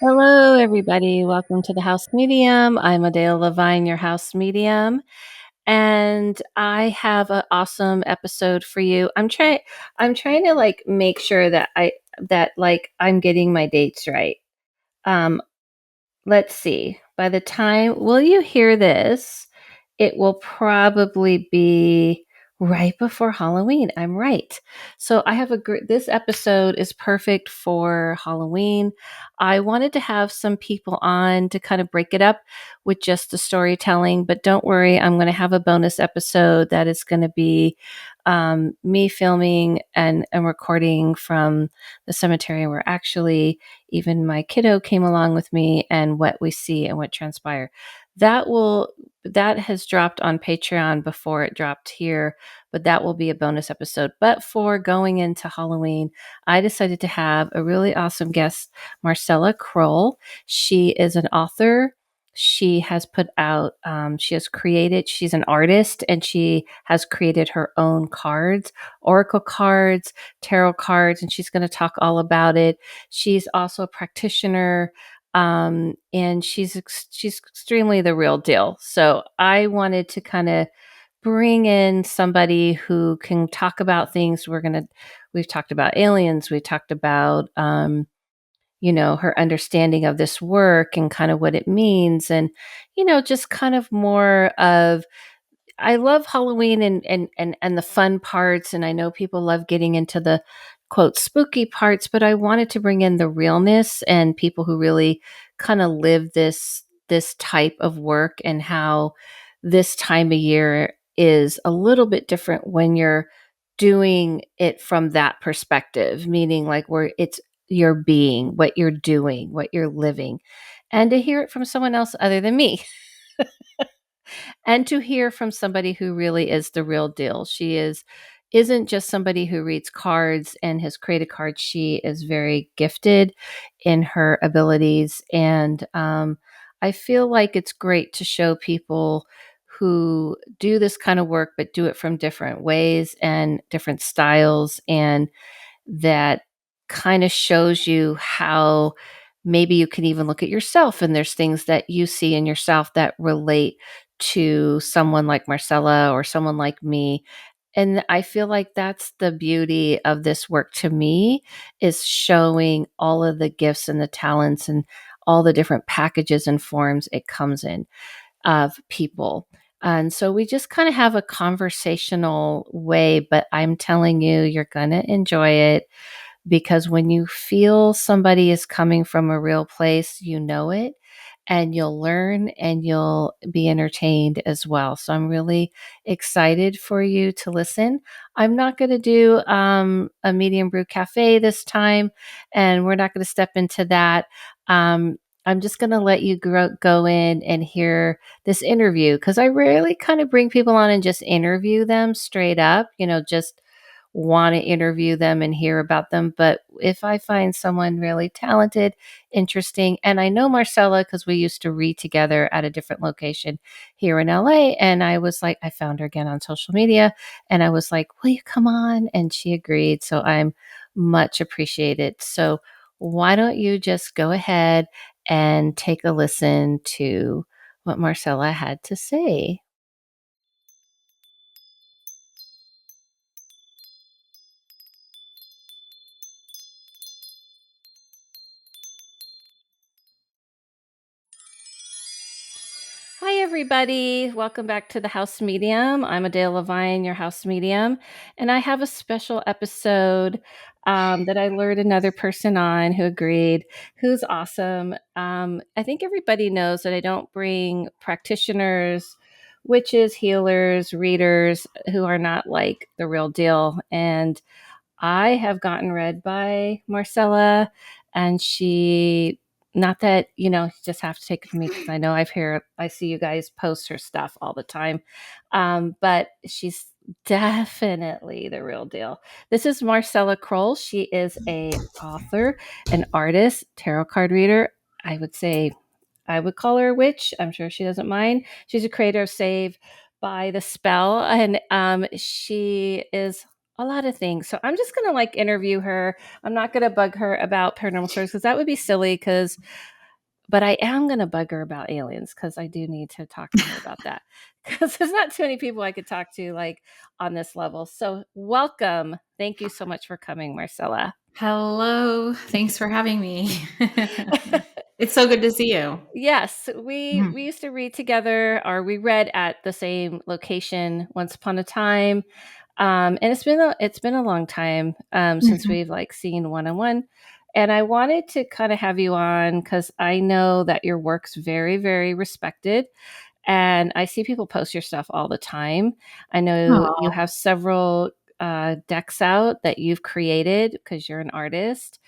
Hello, everybody. Welcome to the House Medium. I'm Adele Levine, your House Medium, and I have an awesome episode for you. I'm trying to make sure that I'm getting my dates right. Um, let's see. By the time will you hear this, it will probably be right before Halloween. I'm right. So I have this episode is perfect for Halloween. I wanted to have some people on to kind of break it up with just the storytelling, but don't worry, I'm going to have a bonus episode that is going to be me filming and recording from the cemetery where actually even my kiddo came along with me and what we see and what transpire. That will that has dropped on Patreon before it dropped here, but that will be a bonus episode. But for going into Halloween, I decided to have a really awesome guest, Marcella Kroll. She is an author. She has put out, she's an artist and she has created her own cards, oracle cards, tarot cards, and she's going to talk all about it. She's also a practitioner, and she's extremely the real deal. So I wanted to kind of bring in somebody who can talk about things. We've talked about aliens. We talked about, her understanding of this work and kind of what it means, and just kind of more of I love Halloween and the fun parts, and I know people love getting into the quote spooky parts, but I wanted to bring in the realness and people who really kind of live this type of work, and how this time of year is a little bit different when you're doing it from that perspective, meaning like where it's your being, what you're doing, what you're living, and to hear it from someone else other than me. And to hear from somebody who really is the real deal. Isn't just somebody who reads cards and has created cards. She is very gifted in her abilities, and I feel like it's great to show people who do this kind of work but do it from different ways and different styles, and that kind of shows you how maybe you can even look at yourself and there's things that you see in yourself that relate to someone like Marcella or someone like me. And I feel like that's the beauty of this work to me, is showing all of the gifts and the talents and all the different packages and forms it comes in of people. And so we just kind of have a conversational way, but I'm telling you, you're going to enjoy it, because when you feel somebody is coming from a real place, you know it, and you'll learn and you'll be entertained as well. So I'm really excited for you to listen. I'm not going to do a medium brew cafe this time, and we're not going to step into that. I'm just going to let you go in and hear this interview, because I rarely kind of bring people on and just interview them straight up, just want to interview them and hear about them. But if I find someone really talented, interesting, and I know Marcella because we used to read together at a different location here in LA, and I was like, I found her again on social media, and I was like, will you come on? And she agreed. So I'm much appreciated. So why don't you just go ahead and take a listen to what Marcella had to say? Hi, everybody. Welcome back to the House Medium. I'm Adele Levine, your House Medium, and I have a special episode that I lured another person on who agreed, who's awesome. I think everybody knows that I don't bring practitioners, witches, healers, readers who are not like the real deal. And I have gotten read by Marcella, and she, not that, you just have to take it from me because I see you guys post her stuff all the time. But she's definitely the real deal. This is Marcella Kroll. She is a author, an artist, tarot card reader. I would say I would call her a witch. I'm sure she doesn't mind. She's a creator of Save by the Spell, and she is a lot of things. So I'm just gonna interview her. I'm not gonna bug her about paranormal stories because that would be silly. Because but I am going to bug her about aliens because I do need to talk to her about that because there's not too many people I could talk to like on this level. So, welcome. Thank you so much for coming, Marcella. Hello. Thanks for having me. It's so good to see you. Yes, we Mhm. used to read together, or we read at the same location once upon a time, and it's been a long time since Mhm. we've like seen one on one. And I wanted to kind of have you on because I know that your work's very, very respected, and I see people post your stuff all the time. I know you Aw. have several decks out that you've created because you're an artist,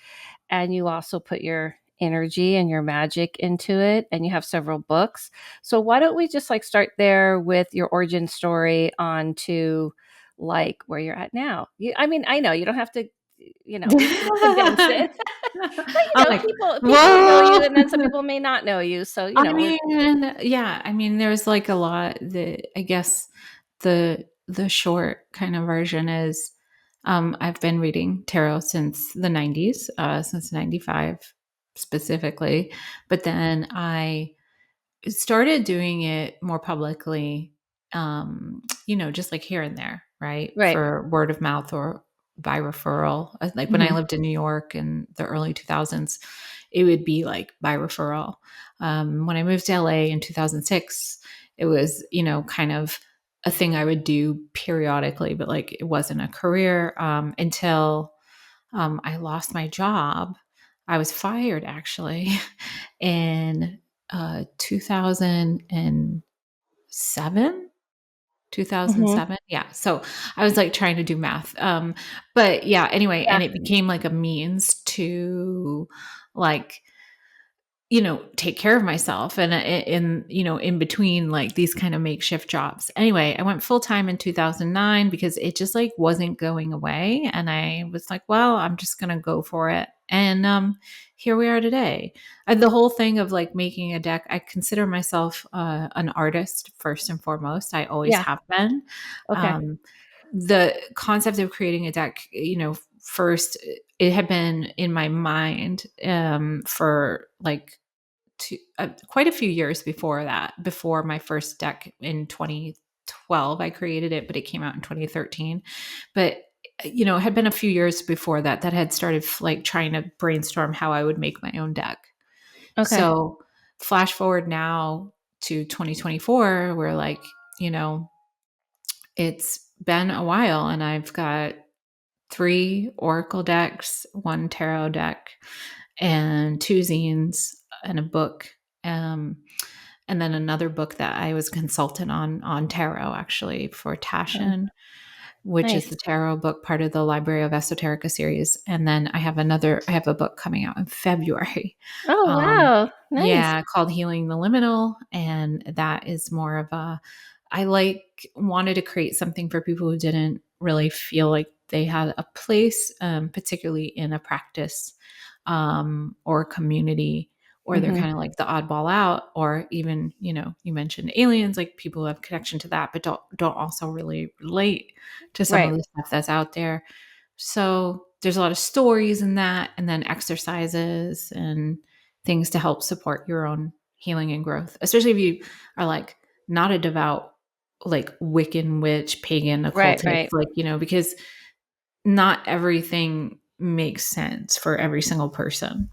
and you also put your energy and your magic into it, and you have several books. So why don't we just like start there with your origin story on to like where you're at now? I mean, I know you don't have to, we can condense it. But I'm like, people know you, "Whoa." and then some people may not know you. So I mean, yeah, I mean, there's like a lot that I guess the short kind of version is I've been reading tarot since the 90s, since 95 specifically, but then I started doing it more publicly, just like here and there, right? right. For word of mouth or by referral. Like when I Hmm. lived in New York in the early 2000s, it would be like by referral. When I moved to LA in 2006, it was, kind of a thing I would do periodically, but like it wasn't a career until I lost my job. I was fired actually in 2007. Hmm. 2007. Yeah. So I was like trying to do math. But yeah, anyway, Yeah. and it became like a means to like take care of myself and in between like these kind of makeshift jobs. Anyway, I went full time in 2009 because it just like wasn't going away and I was like, well, I'm just going to go for it. And here we are today. The whole thing of like making a deck, I consider myself an artist first and foremost. I always Yeah. have been. Okay. Um, the concept of creating a deck, first it had been in my mind for like quite a few years before that. Before my first deck in 2012, I created it, but it came out in 2013. But it had been a few years before that that had started like trying to brainstorm how I would make my own deck. Okay. So flash forward now to 2024, where like it's been a while, and I've got three oracle decks, one tarot deck, and two zines and a book. Um, and then another book that I was a consultant on tarot actually for Oh, Taschen, which is nice. the tarot book part of the Library of Esoterica series. And then I have a book coming out in February. Oh, Um, wow. Nice. yeah, called Healing the Liminal. And that is more of I like wanted to create something for people who didn't really feel like they had a place, particularly in a practice or community, or they're Hmm. kind of like the oddball out, or even you mentioned aliens, like people who have connection to that, but don't also really relate to some Right. of the stuff that's out there. So there's a lot of stories in that, and then exercises and things to help support your own healing and growth, especially if you are like not a devout like Wiccan witch pagan Right. occultist, Right. like because not everything makes sense for every single person.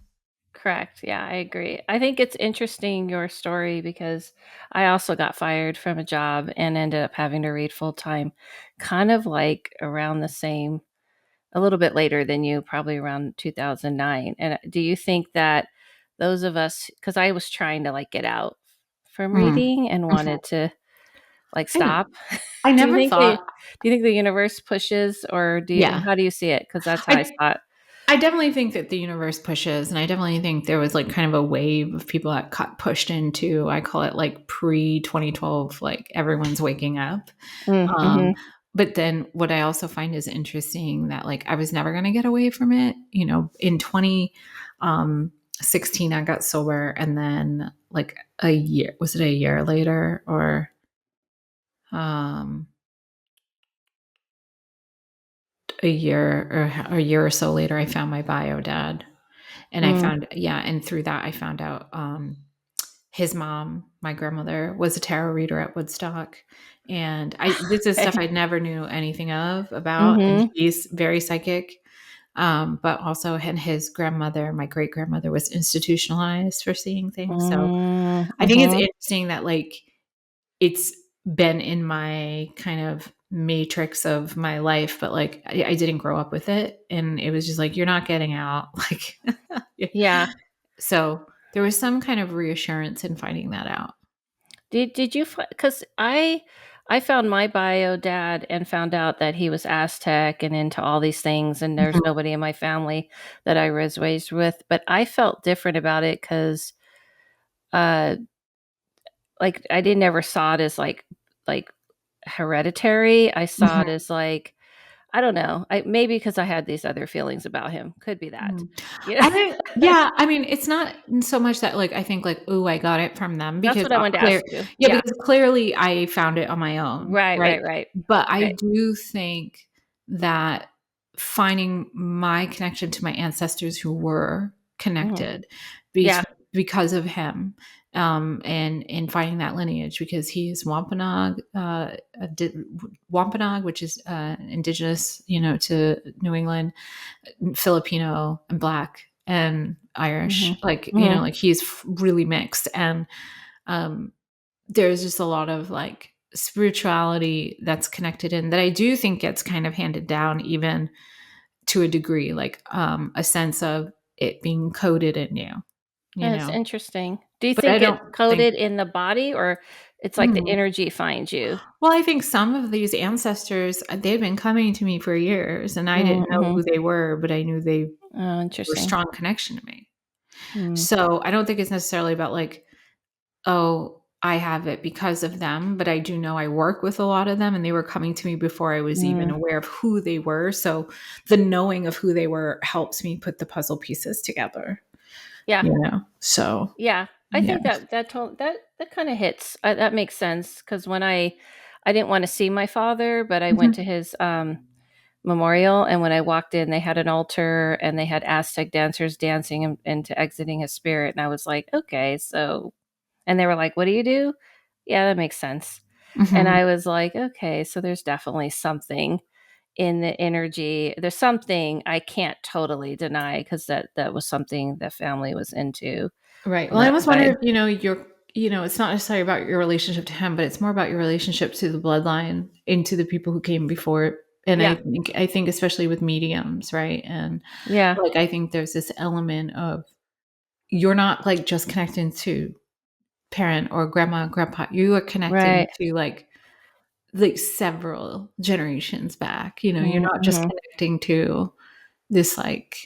Correct. Yeah, I agree. I think it's interesting your story because I also got fired from a job and ended up having to read full time, kind of like around the same, a little bit later than you, probably around 2009. And do you think that those of us, because I was trying to like get out from Mm. reading and Mhm. wanted to like I know. stop, I do you never think the thought. do you think the universe pushes, or Yeah. how do you see it? Because that's how I I saw it. I definitely think that the universe pushes, and I definitely think there was like kind of a wave of people that got pushed into. I call it like pre 2012, like everyone's waking up. Um, Mm-hmm. but then what I also find is interesting that like I was never going to get away from it. In 2016, I got sober, and then like a year, was it a year later or um, a year or a year or so later, I found my bio dad. And I Mm. found, yeah, and through that I found out his mom, my grandmother, was a tarot reader at Woodstock. And this is stuff I never knew anything of about. And Mhm. he's very psychic. But also, and his grandmother, my great grandmother, was institutionalized for seeing things. So Mm. I think it's Mhm. interesting that like it's been in my kind of matrix of my life, but like I didn't grow up with it. And it was just like, you're not getting out. Like, yeah. Yeah. So there was some kind of reassurance in finding that out. Did you cuz I found my bio dad and found out that he was Aztec and into all these things, and there's Mhm. nobody in my family that I was raised with, but I felt different about it cuz uh like I didn't ever saw it as like hereditary. I saw it Mhm. as like I don't know. I maybe because I had these other feelings about him. Could be that. Mhm. Yeah. I think, yeah, I mean, it's not so much that, like, I think, like, "Ooh, I got it from them," That's because, what I wanted to clear ask you. yeah, Yeah. because clearly I found it on my own, Right, right? right, right. But I Right. do think that finding my connection to my ancestors who were Mhm. connected bet Yeah. because of him, and finding that lineage because he is Wampanoag, Wampanoag, which is, indigenous, to New England, Filipino and Black and Irish. Mhm. Like, Mhm. like he's really mixed. And um, there's just a lot of like spirituality that's connected in that I do think gets kind of handed down, even to a degree, like a sense of it being coded in you, you That's know. interesting. Do you But I think it's don't think, coded in the body or it's like the Mhm. energy finds you? Well, I think some of these ancestors, they've been coming to me for years and I Mm, didn't know who mhm. they were, but I knew they Oh, were a interesting. strong connection to me. Mm. So I don't think it's necessarily about like, oh, I have it because of them, but I do know I work with a lot of them and they were coming to me before I was even Mm. aware of who they were. So the knowing of who they were helps me put the puzzle pieces together, Yeah. So Yeah. I yeah. think that kinda hits. That makes sense because when I didn't wanna see my father, but I went to Mhm. his, memorial, and when I walked in, they had an altar, and they had Aztec dancers dancing into exiting his spirit, and I was like, "Okay, so" and they were like, "What do you do?" "Yeah, that makes sense." And Mhm. I was like, "Okay, so there's definitely something in the energy. There's something I can't totally deny because that was something the family was into Right. on Well, I that almost wonder side." if, it's not necessarily about your relationship to him, but it's more about your relationship to the bloodline and to the people who came before it. And Yeah. I think especially with mediums, right? And Yeah. like I think there's this element of you're not like just connecting to parent or grandma, grandpa. You are connecting Right. to like several generations back. You're Mm, not just mhm. connecting to this like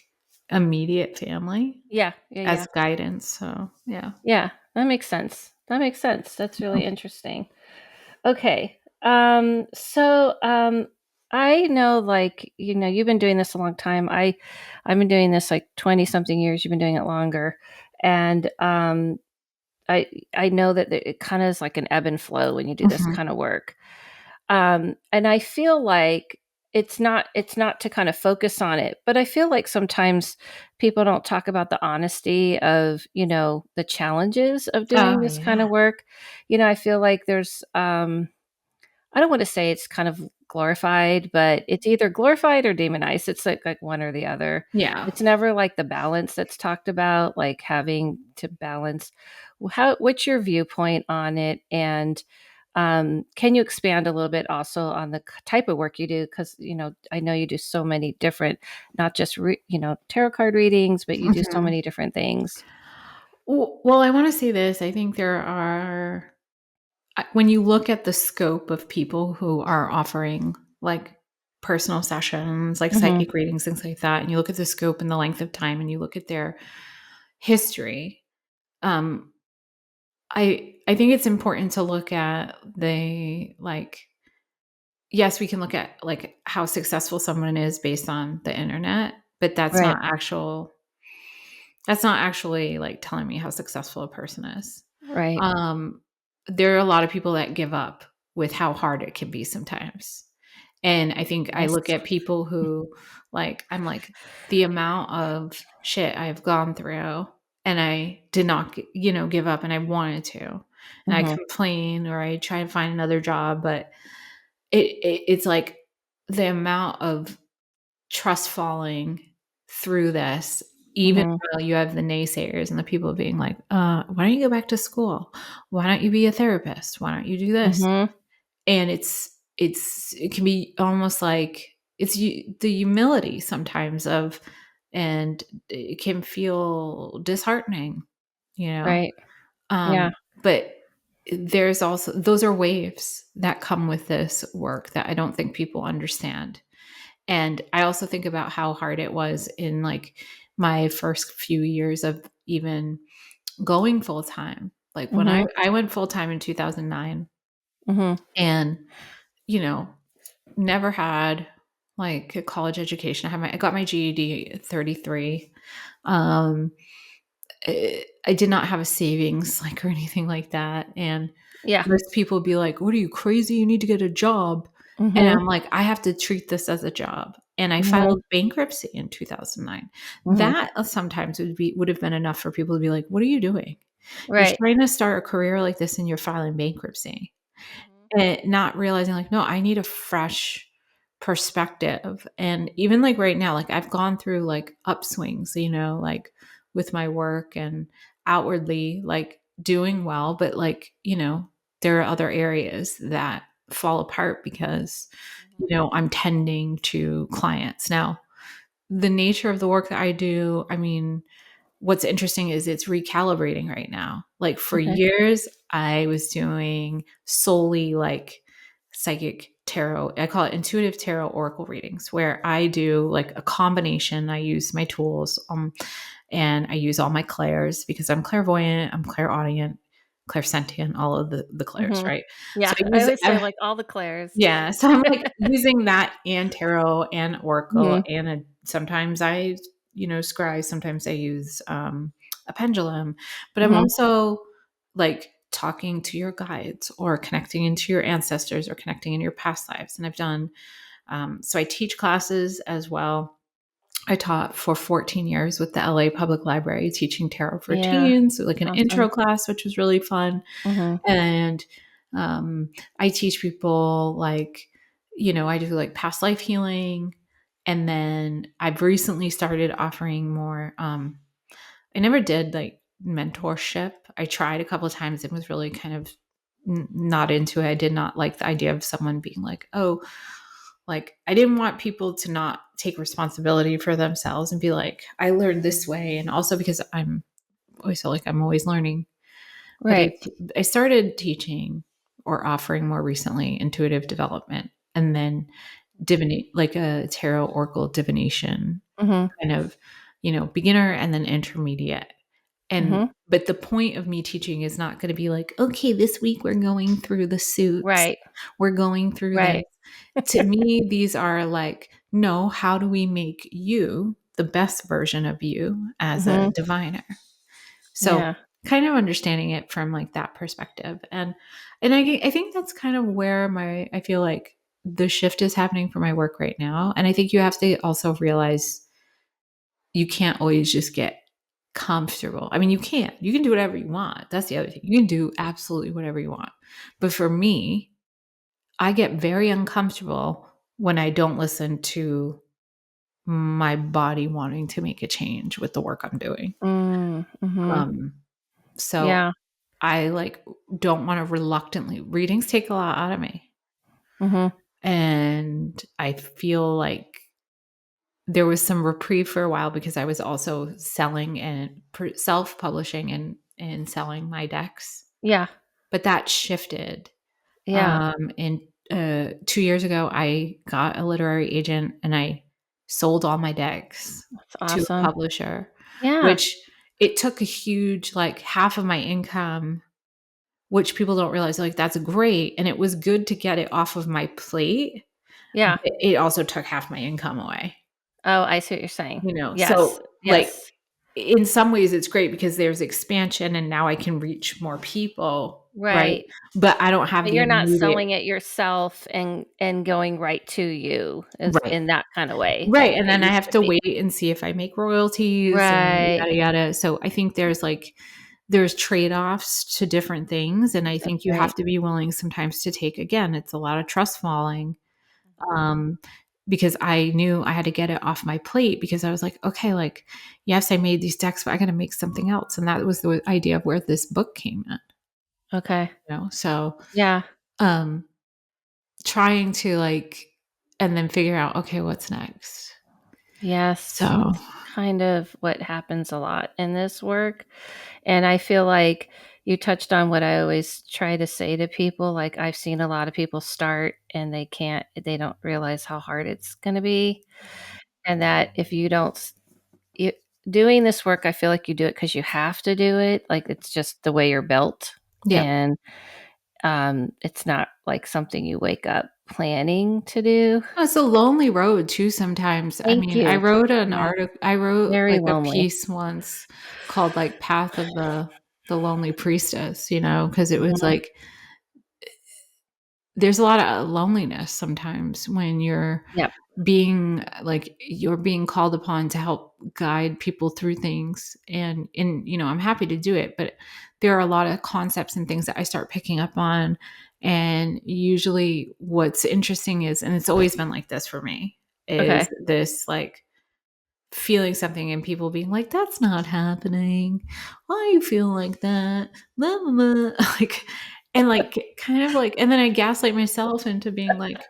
immediate family Yeah. Yeah, as yeah. guidance. So yeah. Yeah, that makes sense. That makes sense. That's really interesting. Okay. I know like, you've been doing this a long time. I've been doing this like 20 something years. You've been doing it longer. And I I know that it kind of is like an ebb and flow when you do this Mhm. kind of work. And I feel like it's not to kind of focus on it, but I feel like sometimes people don't talk about the honesty of, the challenges of doing Oh this kind yeah. of work. I feel like there's I don't want to say it's kind of glorified, but it's either glorified or demonized. It's like one or the other. Yeah. It's never like the balance that's talked about, like having to balance. What's your viewpoint on it? And can you expand a little bit also on the type of work you do? Because I know you do so many different, not just tarot card readings, but you do so Mhm. many different things. Well, I want to say this. I think there are, when you look at the scope of people who are offering like personal sessions, like Hmm. psychic readings, things like that, and you look at the scope and the length of time, and you look at their history, um, I think it's important to look at the like. Yes, we can look at like how successful someone is based on the internet, but that's Right. not actual. That's not actually like telling me how successful a person is. Right. Um, there are a lot of people that give up with how hard it can be sometimes. And I think I Yes. look at people who, like, I'm like, the amount of shit I've gone through, and I did not, give up, and I wanted to. And I Mhm. complain or I try to find another job, but it's like the amount of trust falling through this, even Mhm. while you have the naysayers and the people being like, why don't you go back to school? Why don't you be a therapist? Why don't you do this? Mhm. And it can be almost like the humility sometimes of, and it can feel disheartening, you know. Right. Yeah. Um, but there's also, those are waves that come with this work that I don't think people understand. And I also think about how hard it was in like my first few years of even going full time. Like when I Mhm. I went full time in 2009, Mhm. and you know, never had like a college education. I got my GED at 33. Um, I did not have a savings like or anything like that. And Yeah. most people would be like, "What are you, crazy? You need to get a job." And Mhm. I'm like, "I have to treat this as a job." And I Mhm. filed bankruptcy in 2009. Mhm. That sometimes would have been enough for people to be like, "What are you doing? You're Right. trying to start a career like this and you're filing bankruptcy." Mhm. And not realizing like, no, I need a fresh perspective. And even like right now, like I've gone through like upswings, like with my work and outwardly like doing well, but like, there are other areas that fall apart because, Mhm. I'm tending to clients. Now, the nature of the work that I do, I mean, what's interesting is it's recalibrating right now. Like for Okay. years, I was doing solely like psychic tarot. I call it intuitive tarot oracle readings, where I do like a combination. I use my tools, and I use all my clairs because I'm clairvoyant, I'm clairaudient, clairsentient, all of the clairs, Mhm. right? So Yeah. I I use always say like all the Claires. yeah, so I'm like using that and tarot and oracle, Mhm. and sometimes I, scry, sometimes I use a pendulum, but I'm Mhm. also like talking to your guides or connecting into your ancestors or connecting in your past lives. And I've done, so I teach classes as well. I taught for 14 years with the LA Public Library teaching tarot for Yeah. teens, so like an intro Awesome. class, which was really fun. Mhm. And I teach people like, I do like past life healing. And then I've recently started offering more. I never did like mentorship. I tried a couple of times and was really kind of not into it. I did not like the idea of someone being like, oh, like I didn't want people to not take responsibility for themselves and be like, I learned this way. And also because I'm always feel like I'm always learning. But Right. I started teaching or offering more recently intuitive development, and then divinate, like a tarot oracle divination Mhm. kind of, beginner and then intermediate. And Mhm. but the point of me teaching is not going to be like, okay, this week we're going through the suits, Right. we're going through this. Right. To me, these are like, no, how do we make you the best version of you as a Mhm. diviner? So Yeah. kind of understanding it from like that perspective. And I think that's kind of where I feel like the shift is happening for my work right now. And I think you have to also realize you can't always just get comfortable. I mean, you can do whatever you want. That's the other thing. You can do absolutely whatever you want. But for me, I get very uncomfortable when I don't listen to my body wanting to make a change with the work I'm doing. Mm. Mhm. Um, so Yeah. I like don't want to reluctantly, readings take a lot out of me. Mhm. And I feel like there was some reprieve for a while because I was also selling and self-publishing and selling my decks. Yeah. But that shifted. Yeah. And 2 years ago, I got a literary agent and I sold all my decks That's to a awesome. publisher, Yeah. which it took a huge, like half of my income, which people don't realize, like, that's great, and it was good to get it off of my plate, Yeah. but it also took half my income away, Oh, I see what you're saying. Yes. So, like, Yes. in some ways it's great because there's expansion and now I can reach more people, right? Right. But I don't have But the you're not immediate. selling it yourself and going right to you is Right. in that kind of way that Right, and it then I used have to to be. wait and see if I make royalties and Right. yada yada. So I think there's like there's trade-offs to different things, and I That's think you right. have to be willing sometimes to take, again, it's a lot of trust falling. Um, because I knew I had to get it off my plate because I was like, okay, like, yes, I made these decks, but I got to make something else. And that was the idea of where this book came in, Okay. you know? So, Yeah. um, trying to like, and then figure out, okay, what's next? Yes. So, It's kind of what happens a lot in this work. And I feel like you touched on what I always try to say to people. Like, I've seen a lot of people start and they don't realize how hard it's going to be. And that if you don't, you, doing this work, I feel like you do it because you have to do it. Like, it's just the way you're built. yeah. And it's not like something you wake up planning to do. It's a lonely road too sometimes. I Thank mean, I you. wrote an Yeah. article, I wrote Very like a lonely. piece once called like Path of the Lonely Priestess, you know, because it was Mhm. like there's a lot of loneliness sometimes when you're Yep. being like you're being called upon to help guide people through things, and you know, I'm happy to do it, but there are a lot of concepts and things that I start picking up on, and usually what's interesting is, and it's always been like this for me, is Okay. this like feeling something and people being like, that's not happening. Why you feel like that? Blah, blah, blah. Like, and like kind of like, and then I gaslight myself into being like,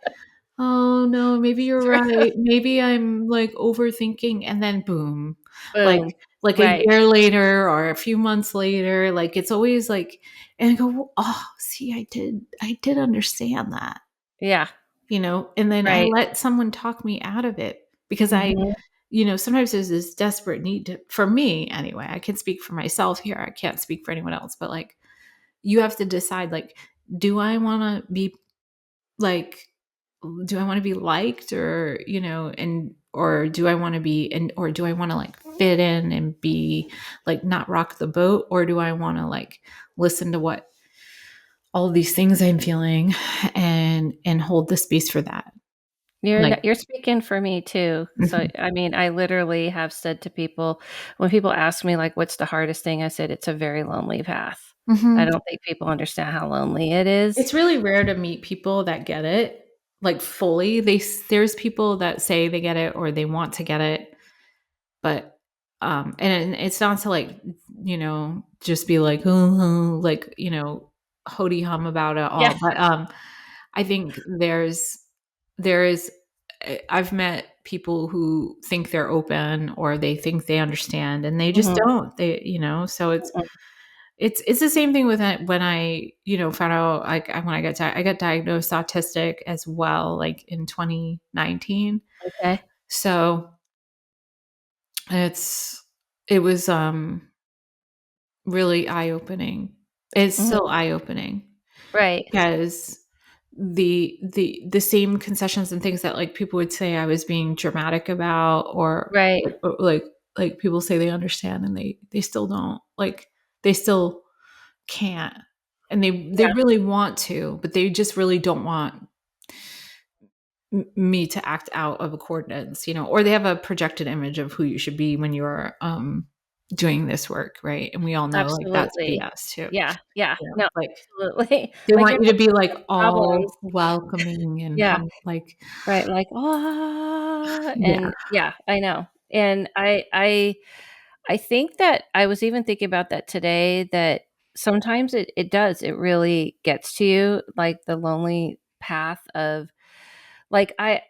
oh no, maybe you're right. Maybe I'm like overthinking. And then boom, like Boom. like a Right. year later or a few months later, like it's always like, and I go, oh, see, I did understand that, Yeah. you know, and then I Right. let someone talk me out of it because I, Mhm. you know, sometimes there's this desperate need to, for me anyway, I can speak for myself here. I can't speak for anyone else, but like you have to decide, like, do I want to be like, do I want to be liked, or, you know, and, or do I want to be, and, or do I want to like fit in and be like, not rock the boat? Or do I want to like listen to what all these things I'm feeling and hold the space for that? Like, You're speaking for me too. So, mhm, I mean, I literally have said to people when people ask me, like, "What's the hardest thing?" I said, "It's a very lonely path." I mhm. don't think people understand how lonely it is. It's really rare to meet people that get it, like, fully. There's people that say they get it or they want to get it, but, and it's not to, like, you know, just be like, "Oh," like, you know, hody hum about it Yeah. all, but, I think there is I've met people who think they're open or they think they understand, and they just Mhm. don't. They, you know, so Mhm. it's the same thing with it when I, you know, found out, like, when I got diagnosed autistic as well, like in 2019. Okay. So it's it was really eye opening. It's Mhm. still eye opening Right. because the same concessions and things that like people would say I was being dramatic about, Right. or like people say they understand and they still don't, like they still can't, and they Yeah. really want to, but they just really don't want me to act out of accordance, you know, or they have a projected image of who you should be when you're doing this work, right? And we all know like that's Absolutely. BS too. Yeah. Yeah. You know, No, like absolutely. they Like, want your you to be like problems. all welcoming and Yeah. like, Right, like, "Ah," yeah. and yeah, I know, and I think that I was even thinking about that today, that sometimes it does, it really gets to you, like, the lonely path of like, I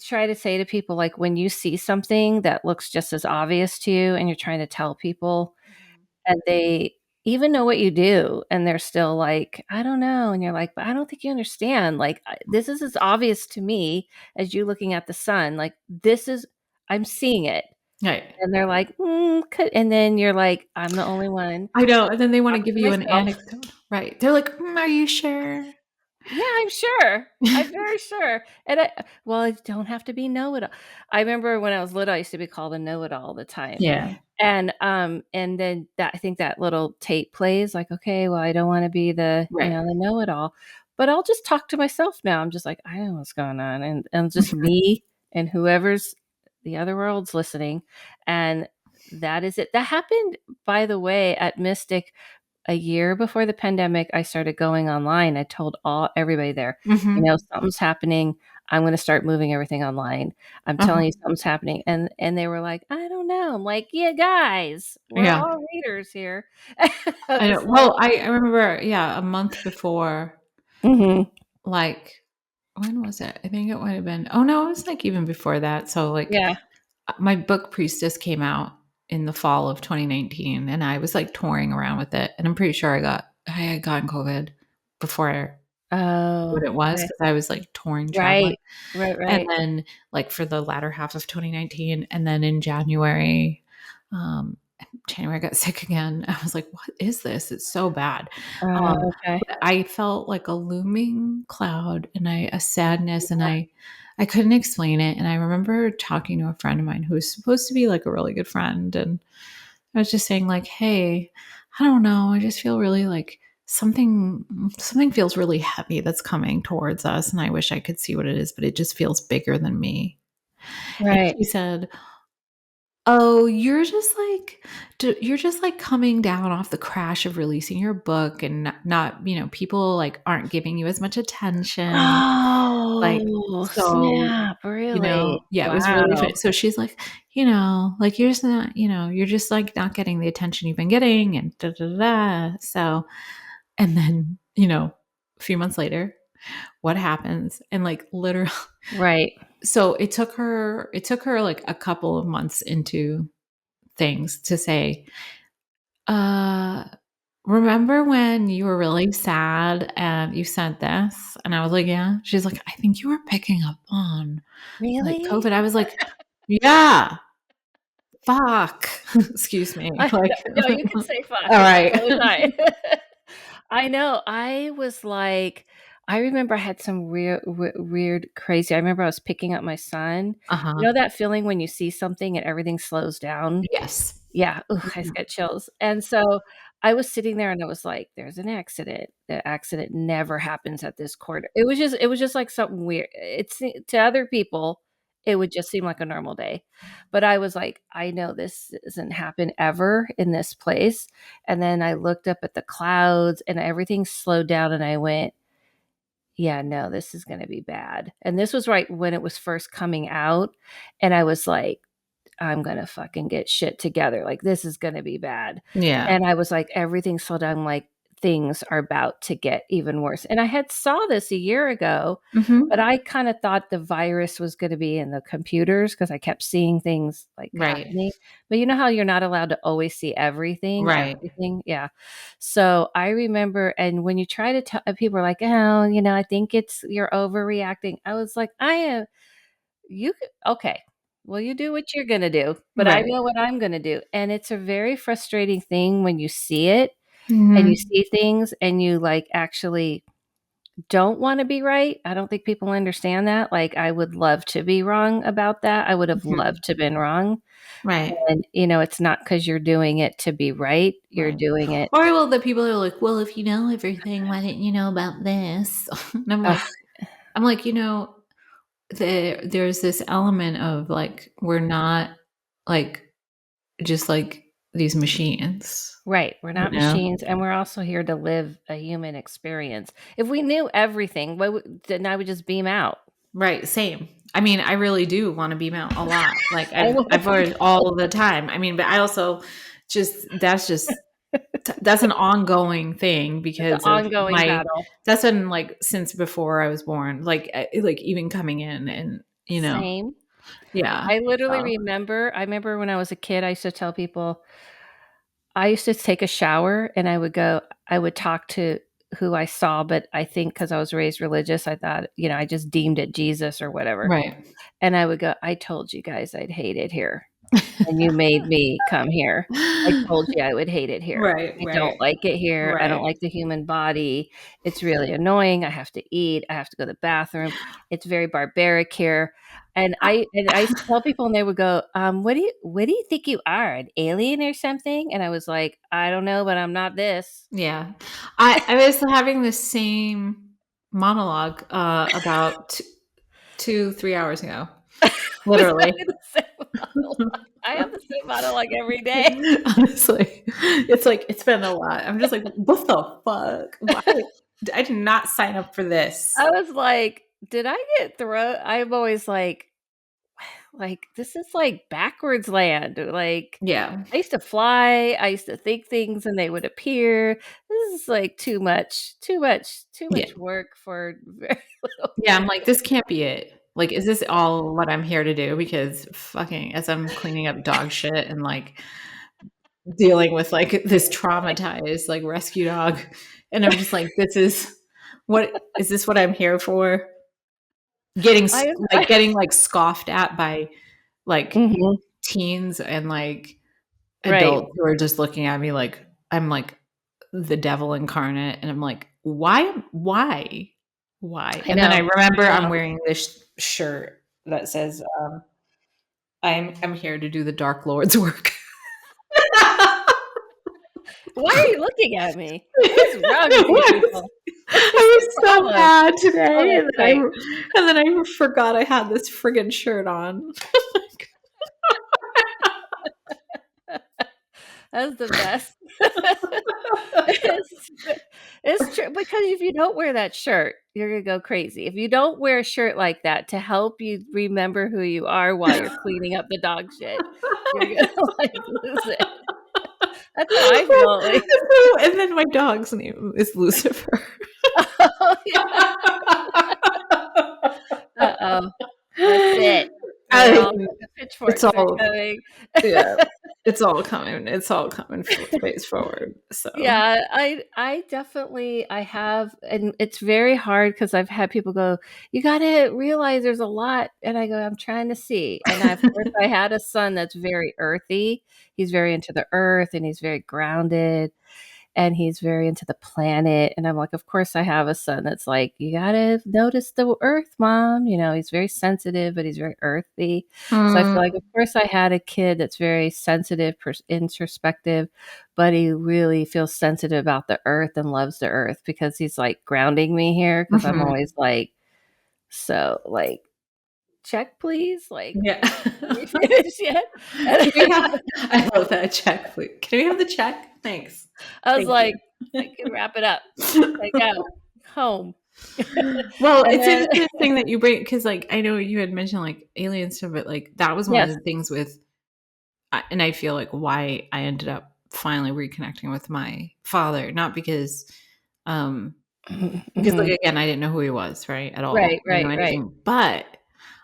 try to say to people, like, when you see something that looks just as obvious to you and you're trying to tell people Mhm. and they even know what you do, and they're still like, "I don't know," and you're like, "But I don't think you understand, like, this is as obvious to me as you looking at the sun, like, this is I'm seeing it." Right. And they're like, could," and then you're like, "I'm the only one I know, and then they want to talking give to you an myself." anecdote, right? They're like, are you sure? Yeah, I'm sure. I'm very sure. And well, I don't have to be know-it-all. I remember when I was little, I used to be called a know-it-all all the time. Yeah. And then that I think that little tape plays like, okay, well, I don't want to be the, Right. the know-it-all, but I'll just talk to myself now. I'm just like, I know what's going on, and just Mhm. me and whoever's the other world's listening, and that is it. That happened, by the way, at Mystic a year before the pandemic. I started going online. I told everybody there, Mhm. something's happening. I'm going to start moving everything online. I'm Uh-huh. telling you something's happening. And they were like, I don't know. I'm like, yeah, guys, we're Yeah. all readers here. I I know. was like, Well, I remember, yeah, a month before, mhm, like, when was it? I think it might have been, oh no, it was like even before that. So like yeah. my book Priestess came out in the fall of 2019 and I was like touring around with it. And I'm pretty sure I had gotten COVID before Oh, what it was okay. because I was like touring, traveling. Right. Right. And Right. then like for the latter half of 2019, and then in um, January I got sick again. I was like, what is this? It's so bad. Okay. But I felt like a looming cloud and a sadness, and I couldn't explain it. And I remember talking to a friend of mine who was supposed to be like a really good friend, and I was just saying like, hey, I don't know, I just feel really like something feels really heavy that's coming towards us, and I wish I could see what it is, but it just feels bigger than me. And Right. she said, "Oh, you're just like coming down off the crash of releasing your book and not, people like aren't giving you as much attention. Like, Oh, so, snap. Really? yeah, it was really Wow. funny." So she's like, like you're just not, you're just like not getting the attention you've been getting and da da da. Da." So, and then, a few months later, what happens? And like literally, Right. so it took her like a couple of months into things to say, uh, remember when you were really sad and you sent this? And I was like, yeah. She's like, I think you were picking up on like Really? COVID. I was like, yeah, fuck. Excuse me. No, Like, no, you can say fuck all right. all the time. I know. I was like, I remember I had some weird, crazy. I remember I was picking up my son. You Uh-huh. know that feeling when you see something and everything slows down? Yes. Yeah, ugh, I just Mhm. get chills. And so I was sitting there and I was like, "There's an accident. The accident never happens at this corner." It was just like something weird. To other people, it would just seem like a normal day. But I was like, "I know this doesn't happen ever in this place." And then I looked up at the clouds and everything slowed down and I went, "Yeah, no, this is gonna be bad." And this was right when it was first coming out, and I was like, I'm gonna fucking get shit together. Like, this is gonna be bad. Yeah. And I was like, everything slowed down. I'm like, things are about to get even worse. And I had saw this a year ago, but Mhm. I kind of thought the virus was gonna be in the computers because I kept seeing things like Right. happening. But you know how you're not allowed to always see everything, Right. everything? Yeah. So I remember, and when you try to tell people are like, oh, I think you're overreacting. I was like, I am okay. Well, you do what you're gonna do, but I Right. know what I'm gonna do, and it's a very frustrating thing when you see it, and you Mhm. see things, and you, like, actually don't wanna be right. I don't think people understand that. Like, I would love to be wrong about that. I would have Mhm. loved to been wrong, Right. and, it's not because 'cause you're doing it to be right. You're Right. doing it. Or well, the people are like, "Well, if you know everything, why didn't you know about this?" And Ugh, I'm like, there's this element of like we're not like just like these machines, right. We're you not know? machines, and we're also here to live a human experience. If we knew everything, then I would just beam out. Right, same. I mean, I really do wanna beam out a lot. Like I I've would. heard all the time. I mean, but I also just that's an ongoing thing It's an because of ongoing my battle. that's been like since before I was born, like even coming in and, Same. yeah. So I remember when I was a kid, I used to tell people I used to take a shower and I would talk to who I saw, but I think because I was raised religious, I thought, I just deemed it Jesus or whatever. right. And I would go, I told you guys I'd hate it here. and you made me come here. I told you I would hate it here. Right, I don't right, like it here. I don't right. like the human body. It's really annoying. I have to eat. I have to go to the bathroom. It's very barbaric here. And I used to tell people and they would go, what do you think you are, an alien or something? And I was like, I don't know, but I'm not this. Yeah. I was having the same monologue about 2, 3 hours ago. Was Literally. having the same monologue. I have the same monologue every day. Honestly. It's like it's been a lot. I'm just like, what the fuck? Why? I did not sign up for this. I was like, did I get thrown? I'm always like this is like backwards land. Like Yeah. I used to fly, I used to think things and they would appear. This is like too Yeah. much work for very little Yeah, I'm like, benefit. this can't be it. Like, is this all what I'm here to do? Because fucking as I'm cleaning up dog shit and like dealing with like this traumatized like rescue dog, and I'm just like, what I'm here for? I Getting like scoffed at by like Mhm. teens and like Right. adults who are just looking at me like I'm like the devil incarnate, and I'm like, why? I And then I know. remember I I'm know. wearing this shirt that says, I'm here to do the Dark Lord's work. Why are you looking at me? What is wrong with you I was people? What's I the was so problem? mad Oh, today, that's right. and then I forgot I had this friggin' shirt on. That's the best. It's it's true because if you don't wear that shirt, you're gonna go crazy. If you don't wear a shirt like that to help you remember who you are while you're cleaning up the dog shit, you're gonna, like, lose it. That's how I feel, like, And then my dog's name is Lucifer. oh, yeah. Uh-oh. That's it. They're I all mean, the it's pitchforks are all coming. yeah, it's all coming face forward. So Yeah, I definitely I have and it's very hard because 'cause I've had people go, "You gotta realize there's a lot," and I go, "I'm trying to see," and I of course, I had a son that's very earthy. He's very into the earth, and he's very grounded, and he's very into the planet, and I'm like, "Of course, I have a son that's like, you gotta notice the earth, mom," he's very sensitive, but he's very earthy. So I feel like, mm, of course, I had a kid that's very sensitive, introspective, but he really feels sensitive about the earth and loves the earth because he's, like, grounding me here because 'cause I'm mhm, always like, "So, like, check, please? Like, yeah. are we finished yet?" And Can we have I love that check, please. Can we have the check? Thanks. I was Thank you. like, "I can wrap it up. I go home." Well, And it's then interesting that you bring because, like, I know you had mentioned, like, alien stuff, but, like, that was one of yes. the things with and I feel like why I ended up finally reconnecting with my father, not um Mhm, because, like, mhm. again, I didn't know who he was, right, at all. Right, I didn't know right, right. anything, but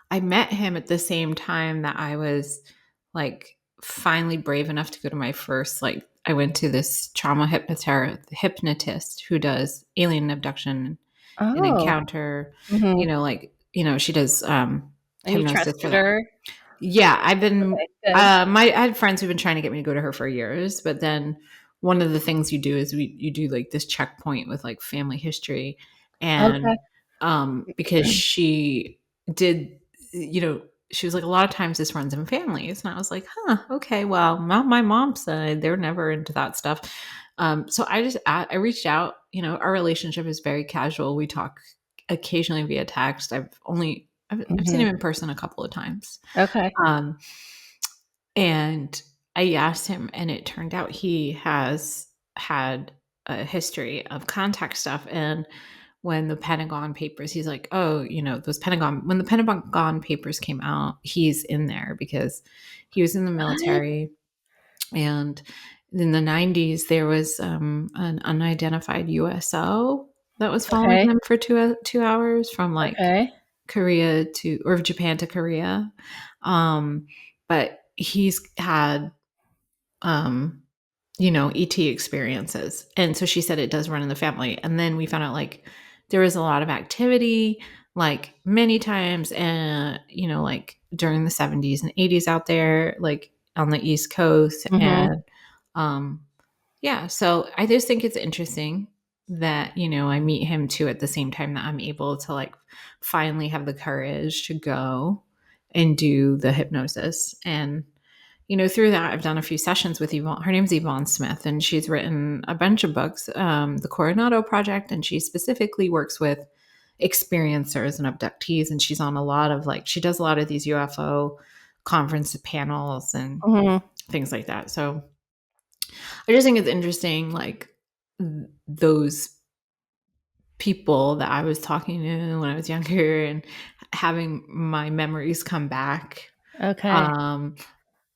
I met him at the same time that I was, like, finally brave enough to go to my first, like I went to this trauma hypnotist who does alien abduction and Oh, encounter, mhm. she does, And you hypnosis for trusted that. her? Yeah, I've been Okay, good. I had friends who've been trying to get me to go to her for years, but then one of the things you do is you do like this checkpoint with like family history and Okay. because she did you know she was like a lot of times this runs in families and I was like, huh, okay, well, not my mom's side, they're never into that stuff. So I reached out, our relationship is very casual. We talk occasionally via text. I've seen him Mhm. in person a couple of times. Okay. Um, and I asked him, and it turned out he has had a history of contact stuff. And when the Pentagon Papers, he's like, oh, when the Pentagon Papers came out, he's in there because he was in the What? military. And in the 90s, there was an unidentified USO that was following Okay, him for 2 hours from like okay. Korea to or Japan to Korea. But he's had um, ET experiences. And so she said it does run in the family. And then we found out like there was a lot of activity, like many times and like during the 70s and 80s out there, like on the East Coast. Mhm. And yeah, so I just think it's interesting that, I meet him too at the same time that I'm able to like finally have the courage to go and do the hypnosis. And, through that, I've done a few sessions with Yvonne. Her name's Yvonne Smith, and she's written a bunch of books, the Coronado Project, and she specifically works with experiencers and abductees. And she's on a lot of like, she does a lot of these UFO conference panels and Mhm. things like that. So I just think it's interesting, like those people that I was talking to when I was younger and having my memories come back, Okay. um,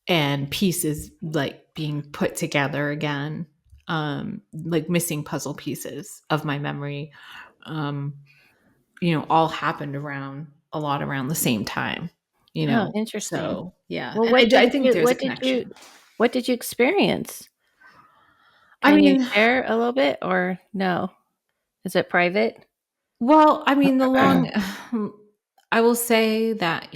and pieces like being put together again, like missing puzzle pieces of my memory, um, all happened around a lot around the same time, Oh, interesting. So yeah, Well, and I think there's a connection. what did you experience? I Can you mean, share a little bit or no? Is it private? Well, I mean, I will say that,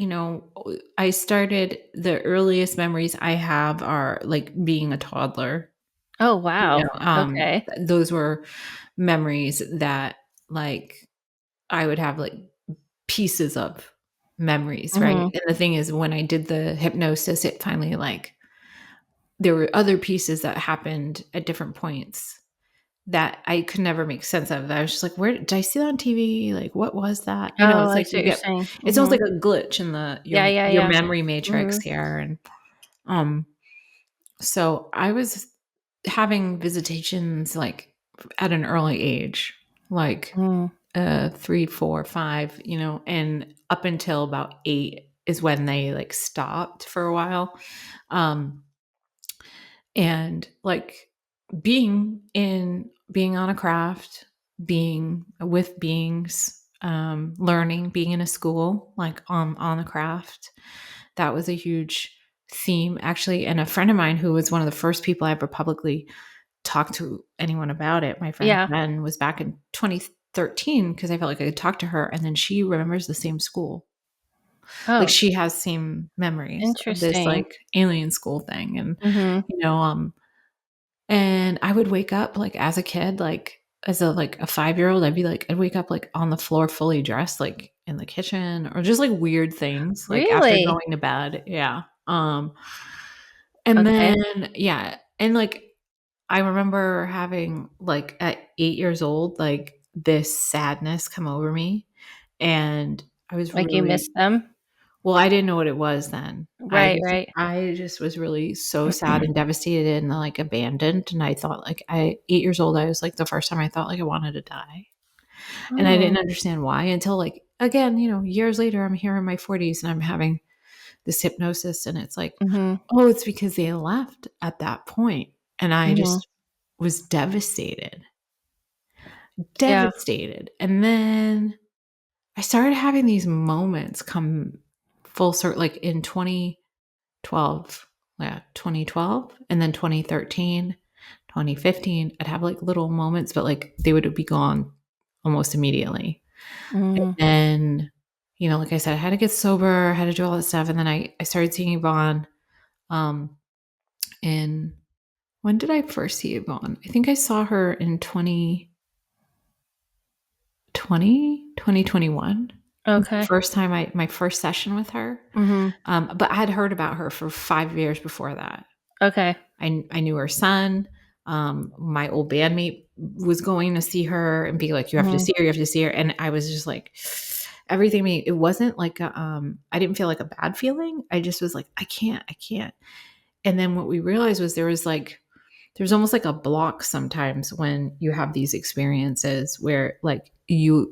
I started the earliest memories I have are like being a toddler. Oh, You wow. know, Okay. those were memories that like I would have like pieces of memories, right? Mhm. And the thing is, when I did the hypnosis, it finally like there were other pieces that happened at different points that I could never make sense of. I was just like, "Where did I see that on TV? Like, what was that?" Oh, It's I like see you what you're get saying. it's almost Mhm. like a glitch in the Yeah, yeah, your yeah. memory matrix Mhm. here, and um, so I was having visitations like at an early age, like Mm. 3, 4, 5, and up until about 8 is when they like stopped for a while. Um, and like being on a craft, being with beings, learning, being in a school like on a craft, that was a huge theme actually. And a friend of mine who was one of the first people I ever publicly talked to anyone about it, my friend Yeah. Jen, was back in 2013 because I felt like I could talk to her, and then she remembers the same school. Like Oh, she has same memories of this interesting. like alien school thing. And Mhm. you know and I would wake up, like, as a kid, like, as a 5-year-old, I'd wake up, like, on the floor fully dressed, like, in the kitchen or just, like, weird things, like, after Really? going to bed, yeah, and Okay. then yeah, and, like, I remember having, like, at 8 years old, like, this sadness come over me, and I was Like you really missed them? well, I didn't know what it was then. Right, right. I just was really so sad and devastated and, like, abandoned, and I thought, like, 8 years old, I was, like, the first time I thought, like, I wanted to die, and I didn't Oh. understand why until, like, again, years later, I'm here in my 40s, and I'm having this hypnosis, and it's like, Mhm. "Oh, it's because they left at that point," and I Mhm. just was devastated, Yeah. devastated, and then I started having these moments come full circle, like, in 2012, yeah, 2012, and then 2013, 2015, I'd have, like, little moments, but, like, they would be gone almost immediately. And Mm. then, like I said, I had to get sober, I had to do all that stuff, and then I started seeing Yvonne, um, in when did I first see Yvonne? I think I saw her in 2021 was the Okay. first time my first session with her, Mhm. but I had heard about her for 5 years before that. Okay. I knew her son. My old bandmate was going to see her and be like, "You have to Mhm. see her, you have to see her." And I was just like, everything me it wasn't like I didn't feel like a bad feeling. I just was like, I can't, I can't. And then what we realized was there's almost like a block sometimes when you have these experiences where like you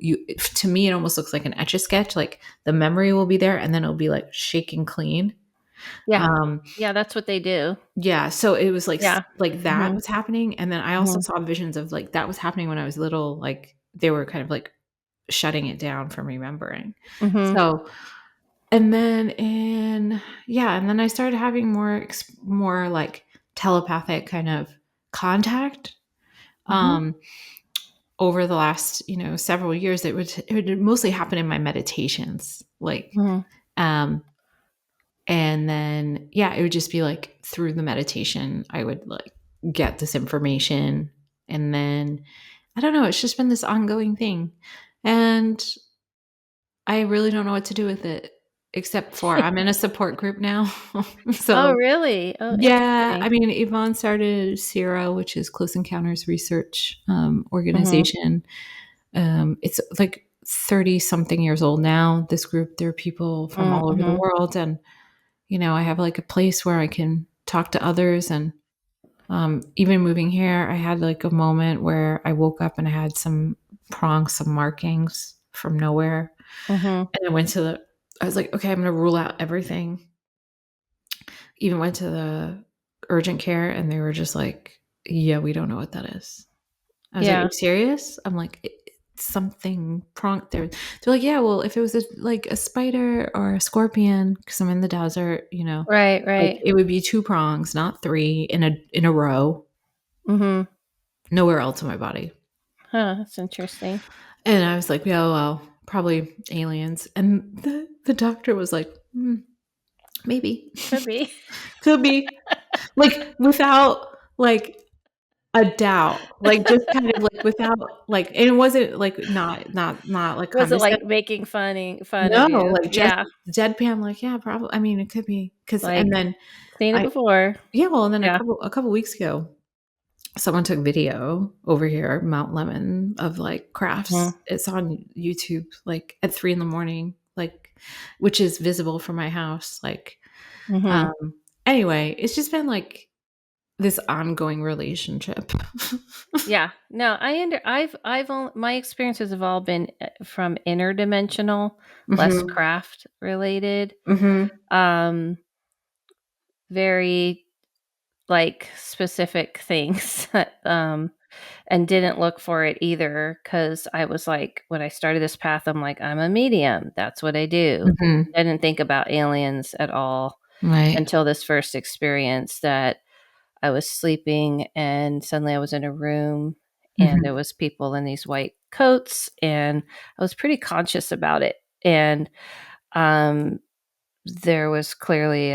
to me it almost looks like an etch a sketch, like the memory will be there and then it'll be like shaking clean. Yeah. Um Yeah, that's what they do. Yeah, so it was like Yeah. like that Mhm. was happening, and then I also Mhm. saw visions of, like, that was happening when I was little, like, they were kind of, like, shutting it down from remembering. Mhm. So and then in yeah, and then I started having more, like, telepathic kind of contact, Mhm. um, over the last, several years. It would mostly happen in my meditations, like, Mhm. um And then, yeah, it would just be like through the meditation, I would like get this information. And then, I don't know, it's just been this ongoing thing. And I really don't know what to do with it, except for I'm in a support group now. Oh, So, really? Oh, yeah, interesting. I mean, Yvonne started CIRA, which is Close Encounters Research Mhm. Organization. It's like 30 something years old now. This group, there are people from all over the Mhm. world. And, I have like a place where I can talk to others. And even moving here, I had like a moment where I woke up and I had some prongs, some markings from nowhere. Mhm. And I was like, okay, I'm going to rule out everything. Even went to the urgent care and they were just like, yeah, we don't know what that is. I was like, "Are Yeah. you serious?" I'm like, It's something prompt there." They're like, "Yeah, well, if it was like a spider or a scorpion, because I'm in the desert, Right, like right. it would be two prongs, not three in a row, Mhm. nowhere else in my body." Huh, that's interesting. And I was like, "Yeah, well, probably aliens." And the doctor was like, "Maybe, Could be. could be," like without like a doubt, like, just kind of, like, without, like, and it wasn't, like, not, like, Was it condescending. like making fun No, of you? like, just Yeah. deadpan, like, "Yeah, probably. I mean, it could be because." And Like, then seen it I before. yeah, well, and then a Yeah. couple weeks ago, someone took video over here, Mount Lemon, of, like, Mhm. crafts. It's on YouTube, like, at 3 in the morning, like, which is visible from my house, like, Mhm. um, anyway, it's just been, like, this ongoing relationship. Yeah. No, I've only, my experiences have all been from interdimensional, less Mhm, craft related. mhm, Um, very like specific things. And didn't look for it either because I was like, when I started this path, I'm like, I'm a medium. That's what I do. mhm. I didn't think about aliens at all Right. until this first experience that I was sleeping and suddenly I was in a room and Mhm, there was people in these white coats and I was pretty conscious about it. And um, there was clearly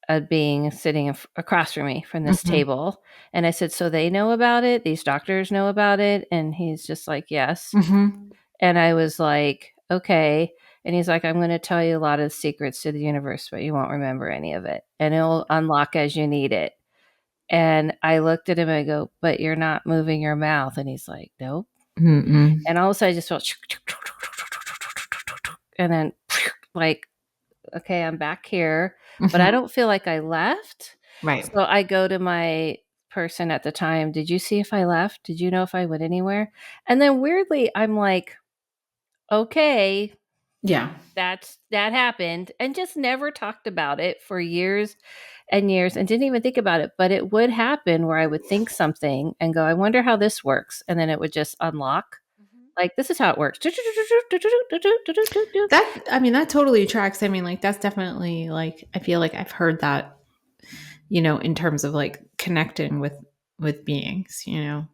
a being sitting across from me from this mhm, table. And I said, "So they know about it? These doctors know about it?" And he's just like, "Yes." mhm, And I was like, "Okay." And he's like, "I'm going to tell you a lot of secrets to the universe, but you won't remember any of it. And it'll unlock as you need it." And I looked at him and I go, "But you're not moving your mouth." And he's like, "Nope." mm-mm. And all of a sudden I just felt, and then like, okay, I'm back here, but I Mhm. don't feel like I left. Right. So I go to my person at the time, "Did you see if I left? Did you know if I went anywhere?" And then weirdly, I'm like, "Okay, Yeah. that happened," and just never talked about it for years and years and didn't even think about it. But it would happen where I would think something and go, "I wonder how this works." And then it would just unlock. Mhm. Like, this is how it works. I mean, that totally tracks. I mean, like, that's definitely, like, I feel like I've heard that, in terms of, like, connecting with beings,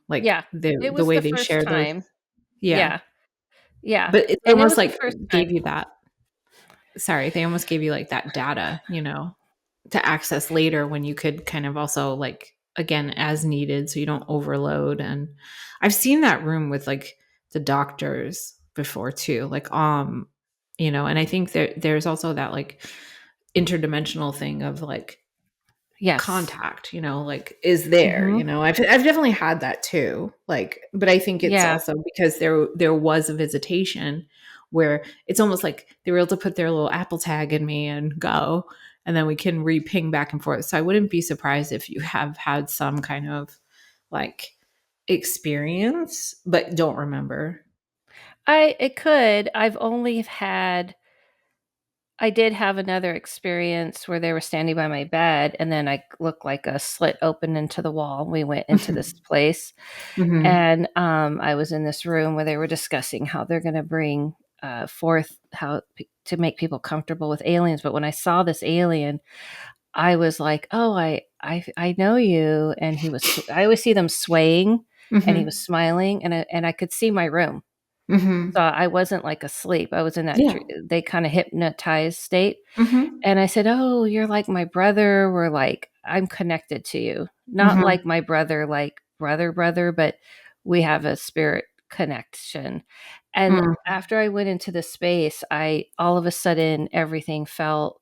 like, Yeah, it the was way the they first share those. time. Yeah. Yeah, yeah, But it's and it almost was the like first gave time. you that sorry, they almost gave you, like, that data, to access later when you could kind of also, like, again, as needed so you don't overload. And I've seen that room with, like, the doctors before too, like, and I think there's also that, like, interdimensional thing of, like, Yes. contact, like, is there, Mhm. I've definitely had that too, like, but I think it's Yeah. also because there was a visitation where it's almost like they were able to put their little Apple tag in me and go, and then we can re-ping back and forth. So I wouldn't be surprised if you have had some kind of, like, experience but don't remember. I it could. I did have another experience where they were standing by my bed, and then I looked like a slit opened into the wall. We went into this Mhm. place, Mhm. and, I was in this room where they were discussing how they're gonna bring, forth how p to make people comfortable with aliens, but when I saw this alien, I was like, "Oh, I know you," and he was I always see them swaying, and he was Mhm. smiling, and I could see my room. Mhm. So I wasn't like asleep. I was in that Yeah. they kind of hypnotized state. Mhm. And I said, "Oh, you're like my brother. We're like I'm connected to you. Not Mhm. like my brother like brother, but we have a spirit connection." And Mm. after I went into the space, I all of a sudden everything felt,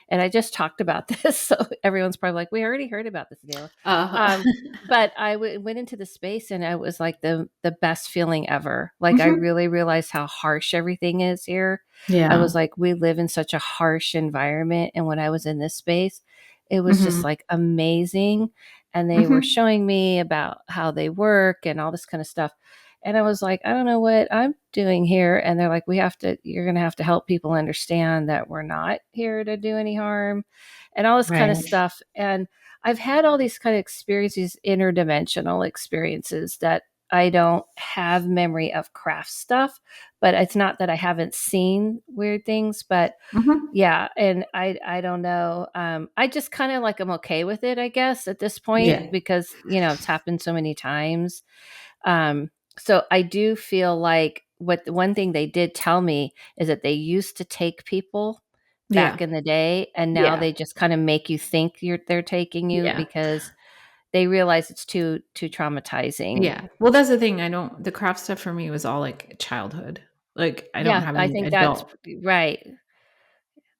and I just talked about this, so everyone's probably like, "We already heard about this, Adela." Uh, Um, but went into the space, and it was like the best feeling ever. Like, I mhm. really realized how harsh everything is here. I Yeah. was like, we live in such a harsh environment, and when I was in this space, it was just, Mhm. like, amazing, and they were Mhm. showing me about how they work and all this kinda stuff, and I was like, "I don't know what I'm doing here," and they're like, "We have to you're gonna have to help people understand that we're not here to do any harm," and all this kinda Right. stuff, and I've had all these kind of experiences, interdimensional experiences, that I don't have memory of craft stuff, but it's not that I haven't seen weird things, but Mhm. yeah, and I don't know, I just kinda, like, I'm okay with it, I guess, at this point Yeah. because, it's happened so many times. Um, so I do feel like what the one thing they did tell me is that they used to take people Yeah. back in the day, and now Yeah. they just kinda make you think they're taking you Yeah. because they realize it's too traumatizing. Yeah. Well, that's the thing. The craft stuff for me was all like childhood. Like I don't Yeah, have I any think that's right.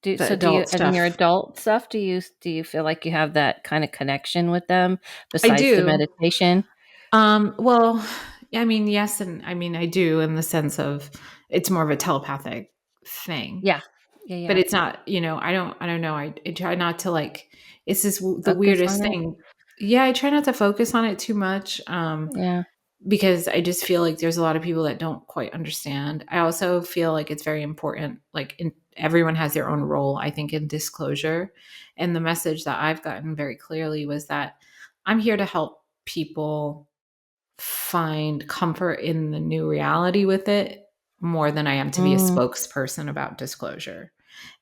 the Do you adult and in your stuff. adult stuff, do you feel like you have that kinda connection with them I besides the do. meditation? Well, I mean, yes, and I mean I do in the sense of it's more of a telepathic thing. Yeah. Yeah, But yeah. it's not, I don't know. I try not to like it's just the Focus weirdest on it? thing. Yeah, I try not to focus on it too much. Yeah. Because I just feel like there's a lot of people that don't quite understand. I also feel like it's very important, everyone has their own role, I think, in disclosure. And the message that I've gotten very clearly was that I'm here to help people find comfort in the new reality with it more than I am to be a Mm, spokesperson about disclosure.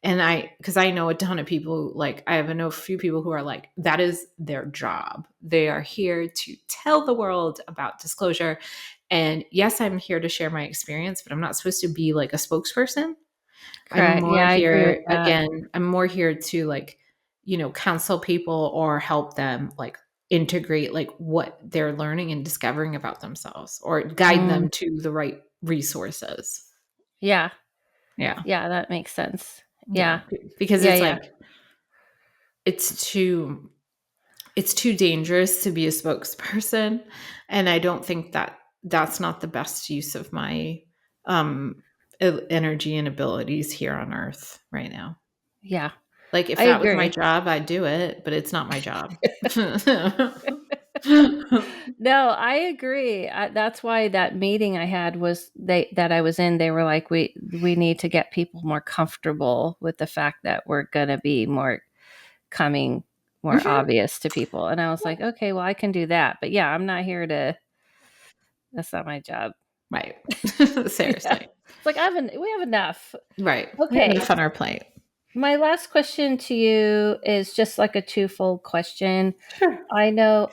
And because I know a ton of people, like I have know a few people who are like, that is their job. They are here to tell the world about disclosure. And yes, I'm here to share my experience, but I'm not supposed to be like a spokesperson. I'm correct. more Yeah, I agree with here, that. again, I'm more here to counsel people or help them integrate what they're learning and discovering about themselves or guide Mm, them to the right resources. yeah. Yeah. Yeah, that makes sense. Yeah. Yeah. Because Yeah, it's yeah. like it's too it's too dangerous to be a spokesperson, and I don't think that that's not the best use of my um energy and abilities here on earth right now. Yeah. Like if I that was my agree. job, I'd do it, but it's not my job. No, I agree. That's why that meeting I had was that I was in, they were like, we need to get people more comfortable with the fact that we're gonna be more coming more Mhm. obvious to people. And I was like, okay, well, I can do that. But yeah, I'm not here to that's not my job. Right. Yeah. Seriously. It's like we have enough. Right. We have Okay. enough on our plate. My last question to you is just like a twofold question. Sure. I know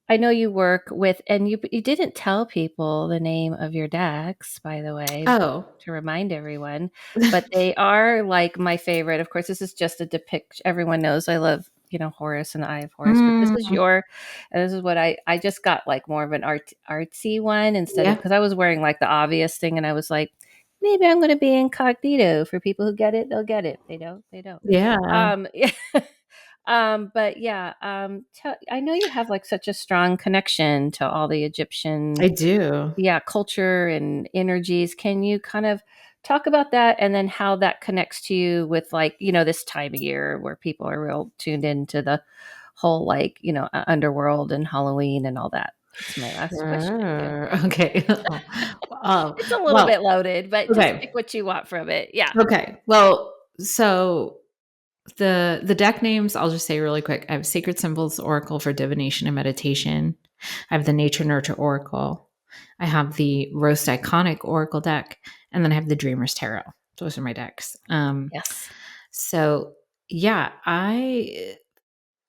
I know you work with, and you didn't tell people the name of your decks, by the way, Oh. to remind everyone, but they are like my favorite. Of course, this is just a depiction. Everyone knows I love, Horus and the Eye of Horus, but this is Mm, and this is what I just got like more of an artsy one instead of yeah. because I was wearing like the obvious thing, and I was like, maybe I'm going to be incognito for people who get it. They'll get it. They don't. They don't. Yeah. Yeah. But yeah, I know you have like such a strong connection to all the Egyptian, I do. yeah, culture and energies. Can you kind of talk about that and then how that connects to you with like, this time of year where people are real tuned into the whole like, underworld and Halloween and all that? That's my last question to you. Sure. Okay. Oh, It's a little well, bit loaded, but just pick okay. what you want from it. Yeah. Okay. Well, so the deck names, I'll just say really quick. I have Sacred Symbols Oracle for divination and meditation. I have the Nature Nurture Oracle. I have the Roast Iconic Oracle deck, and then I have the Dreamer's Tarot. Those are my decks. Yes. So yeah, I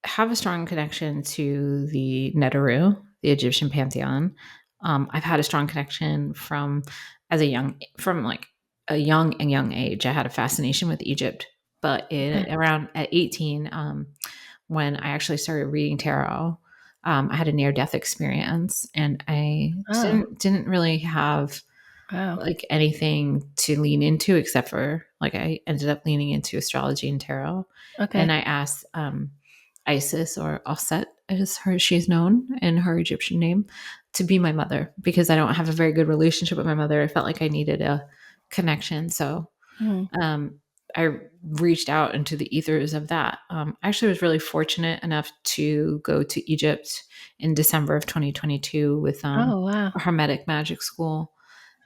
have a strong connection to the Neteru, the Egyptian pantheon. I've had a strong connection as a young from like a young age. I had a fascination with Egypt, but Okay. around at 18, when I actually started reading tarot, I had a near death experience, and I Oh, didn't really have wow. like anything to lean into except for like I ended up leaning into astrology and tarot. And Okay. I asked Isis, or Offset as she's known in her Egyptian name, to be my mother because I don't have a very good relationship with my mother. I felt like I needed a connection. So Mhm. um, I reached out into the ethers of that. I actually was really fortunate enough to go to Egypt in December of 2022 with Oh, wow. a Hermetic magic school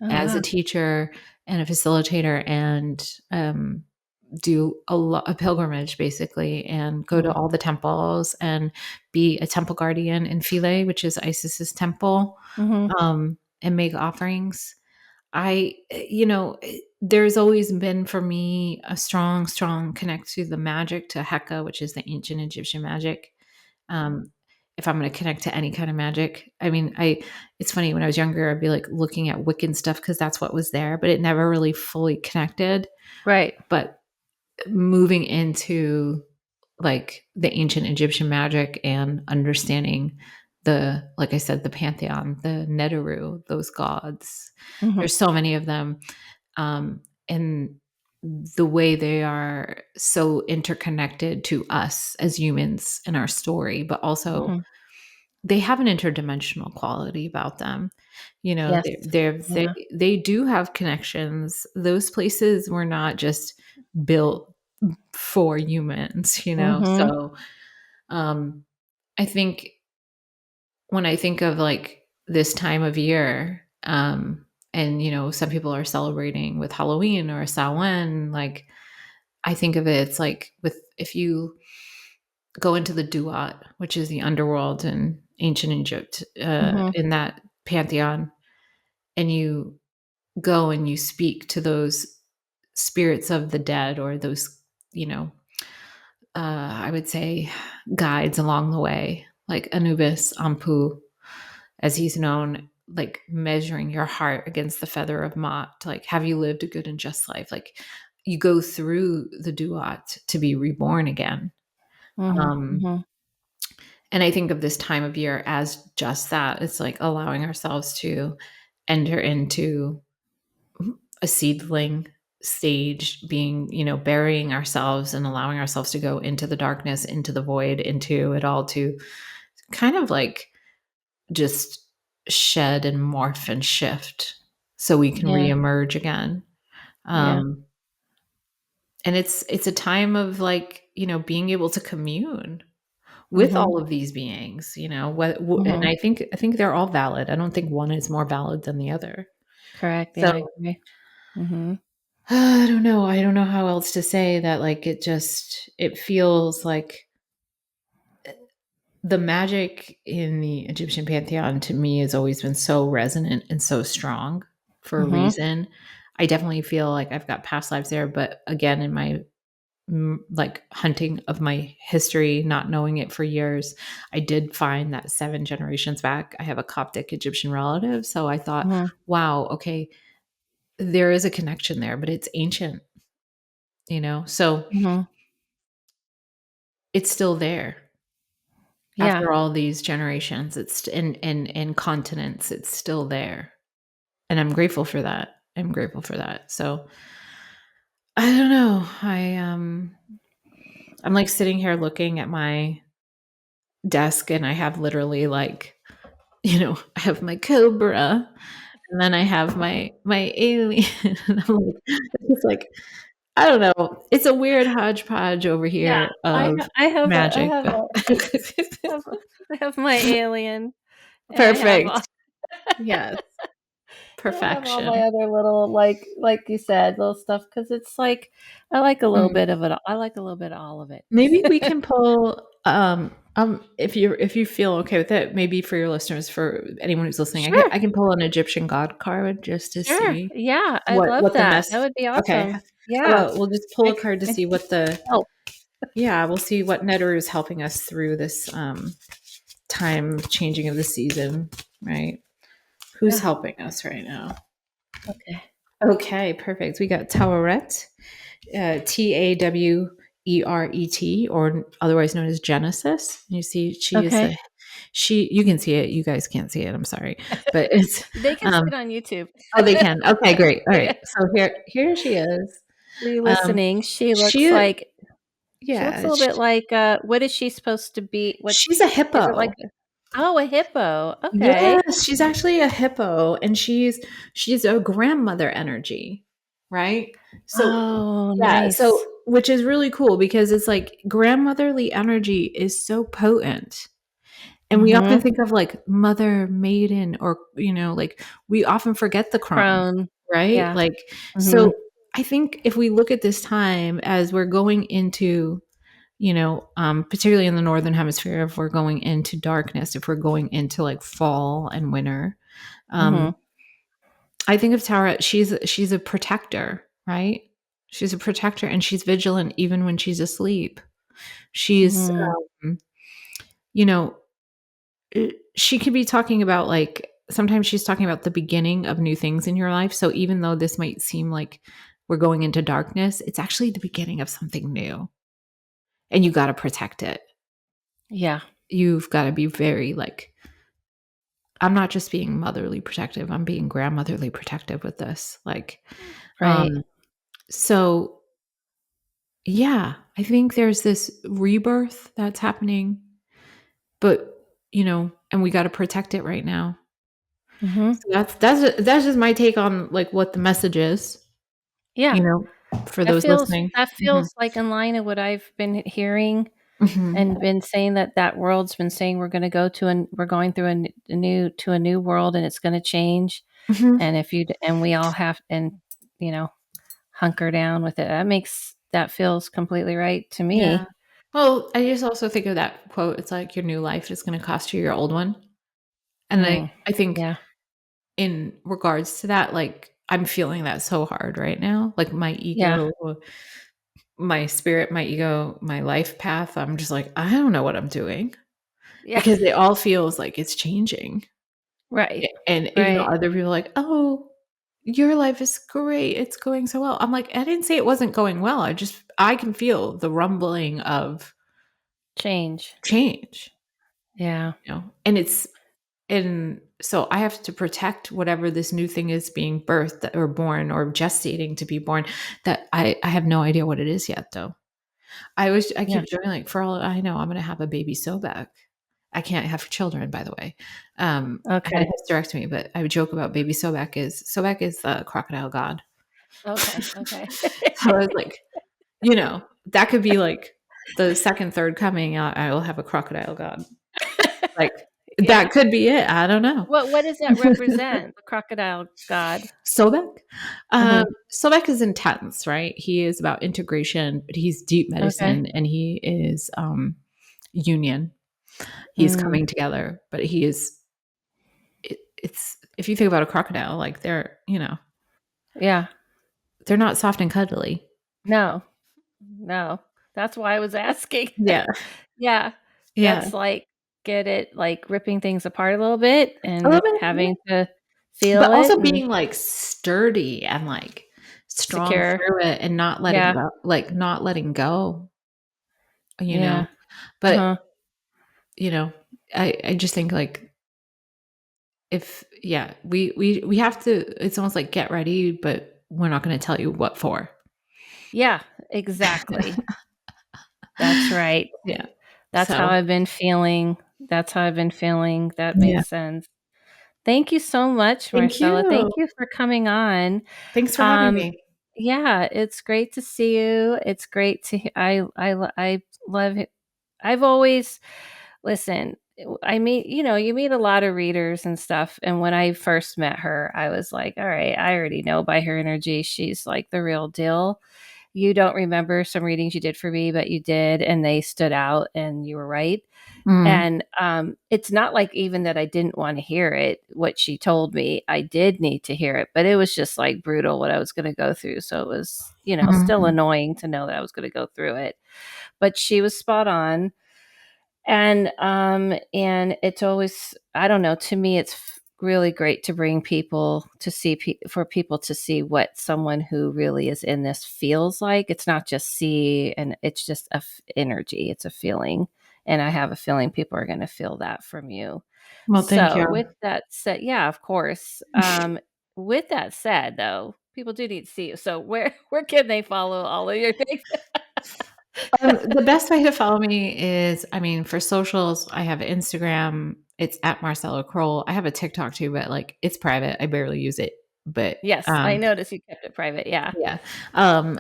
Oh, as a wow. teacher and a facilitator, and do a pilgrimage basically, and go to Mhm. all the temples and be a temple guardian in Philae, which is Isis's temple, Mhm. and make offerings. There's always been for me a strong connect to the magic, to Heka, which is the ancient Egyptian magic. Um, if I'm going to connect to any kind of magic, I mean, it's funny, when I was younger, I'd be like looking at Wiccan stuff because that's what was there, but it never really fully connected. Right. But moving into like the ancient Egyptian magic and understanding like I said, the pantheon, the Neteru, those gods, Mhm. there's so many of them. And the way they are so interconnected to us as humans in our story, but also Mhm. they have an interdimensional quality about them. Yes. Yeah. They do have connections. Those places were not just built for humans, Mhm. so um I think when I think of like this time of year, and some people are celebrating with Halloween or Samhain, like I think of it, it's like with if you go into the Duat, which is the underworld in ancient Egypt, Mhm. in that pantheon, and you go and you speak to those spirits of the dead, or those, you know, I would say guides along the way, like Anubis, Ampu, as he's known, like measuring your heart against the feather of Mot. Like, have you lived a good and just life? Like, you go through the Duat to be reborn again. Mhm. Um, Mhm. and I think of this time of year as just that. It's like allowing ourselves to enter into a seedling stage, being, burying ourselves and allowing ourselves to go into the darkness, into the void, into it all, to kind of like just shed and morph and shift so we can Yeah. reemerge again. Yeah. Um, and it's a time of like, being able to commune with Mhm. all of these beings, and Mhm. I think they're all valid. I don't think one is more valid than the other. Correct. So Yeah, I agree. Mhm. I don't know. I don't know how else to say that. Like it feels like the magic in the Egyptian pantheon to me has always been so resonant and so strong for a Mhm. reason. I definitely feel like I've got past lives there, but again, in my like hunting of my history, not knowing it for years, I did find that 7 generations back, I have a Coptic Egyptian relative. So I thought, Mhm. wow, okay, there is a connection there, but it's ancient, so Mhm. it's still there Yeah. after all these generations. It's in continents, it's still there. And I'm grateful for that. I'm grateful for that. So I don't know. I'm like sitting here looking at my desk, and I have literally like, I have my cobra, and then I have my alien. And I'm like, it's like, I don't know. It's a weird hodgepodge over Yeah. here I of ha I have a I magic, have but a I have a I have my alien, and I have all perfect. Yes, and I have all my perfection. other little, like you said, little stuff because it's like, I like a little Mm. bit of it I like a little bit of all of it. Maybe we can pull, if you feel okay with it, maybe for your listeners, for anyone who's listening, I can Sure. I can pull an Egyptian god card just to Sure. see Yeah, I'd what love what the that. That mess. would be Okay. awesome. How Yeah. about we'll just pull I a card to I see need what the some help. yeah, we'll see what Netter is helping us through this time changing of the season, right? Who's Yeah. helping us right now? Okay. Okay, perfect. We got Taweret, Taweret, or otherwise known as Genesis. You see, she is Okay. the she. You can see it. You guys can't see it. I'm sorry, but it's They can see um. it on YouTube. Oh, they can. Okay, great. All right. Yeah. So here she is. Um, Re-listening. she She looks a yeah, little bit like, what is she supposed to be? she's a Is it like hippo. oh, a hippo. Okay. Yes, she's actually a hippo, and she's a grandmother energy, right? So Oh, yeah, so nice. which is really cool because it's like grandmotherly energy is so potent. And we often Mhm. think of like mother maiden or like we often forget the crone, Crone. right? Yeah. Like Mhm. so I think if we look at this time as we're going into particularly in the northern hemisphere, if we're going into darkness, if we're going into like fall and winter, um, Mhm. I think of Tara. She's a protector, right? She's a protector, and she's vigilant even when she's asleep. She's, Mhm. um, you know, she could be talking about like sometimes she's talking about the beginning of new things in your life. So even though this might seem like we're going into darkness, it's actually the beginning of something new, and you got to protect it. Yeah. You've got to be very like I'm not just being motherly protective, I'm being grandmotherly protective with this. Like, Right. um, so yeah, I think there's this rebirth that's happening, but and we got to protect it right now. Mhm. So that's just my take on like what the message is, Yeah. you know, for That those feels listening. that Hmm. feels like in line of what I've been hearing Hmm. and been saying that world's been saying we're going through a new world and it's gonna change. Hmm. And if you and we all have and you know hunker down with it. That feels completely right to Yeah. me. Well, I just also think of that quote. It's like your new life is going to cost you your old one, and Mm. I think Yeah. in regards to that, like, I'm feeling that so hard right now. Like, my Yeah. ego, my spirit, my ego, my life path, I'm just like, "I don't know what I'm doing," Yeah. because it all feels like it's changing. Right. And even though Right. other people are like, "Oh, your life is great. It's going so well." I'm like, "I didn't say it wasn't going well. I can feel the rumbling of Change. change." Yeah. And so I have to protect whatever this new thing is being birthed or born or gestating to be born that I have no idea what it is yet though. I Yeah. keep joking like for all I know, I'm gonna have a baby so back. I can't have children, by the way. I had Okay. a hysterectomy, but I would joke about baby Sobek is the crocodile god. Okay. Okay. So I was like, that could be like the second, third coming. I will have a crocodile god. Like Yeah. that could be it. I don't know. What does that represent? The crocodile god. Sobek? Mhm. Sobek is intense, right? He is about integration, but he's deep Okay. medicine and he is union. He's Mm. coming together, but it's if you think about a crocodile, like Yeah. they're not soft and cuddly. No. No. That's why I was asking. Yeah. Yeah. Yeah. That's like get it like ripping things apart a little bit A and little bit, yeah. having to feel But it also and being like sturdy and like strong secure. through it and not letting Yeah. go, like not letting go, you know. Yeah. But Uh-huh. you know, I just think like if yeah we have to it's almost like get ready but we're not going to tell you what for. Yeah, exactly. That's right. Yeah, That's how so I've been feeling. That's how I've been feeling. That yeah, makes sense. Thank you so much, thank Marcella. you, Thank you for coming on. thanks for having Um, me. yeah, it's great to see you. It's great to I love it. I've always listen, I meet, you meet a lot of readers and stuff. And when I first met her, I was like, all right, I already know by her energy, she's like the real deal. You don't remember some readings you did for me, but you did, and they stood out, and you were right. Mm, And it's not like even that I didn't want to hear it, what she told me. I did need to hear it, but it was just like brutal what I was going to go through. So it was, still mm, annoying to know that I was going to go through it. But she was spot on. And it's always, I don't know, to me, really great to bring people to see for people to see what someone who really is in this feels like. It's not just see, and it's just energy. It's a feeling, and I have a feeling people are going to feel that from you. Well, thank So, you. with that said, yeah, of course. With that said, though, people do need to see you. So, where can they follow all of your things? The best way to follow me is, I mean, for socials, I have Instagram. It's at Marcella Kroll. I have a TikTok too, but like it's private. I barely use it. But Yes, I noticed you kept it private. Yeah, yeah. Um,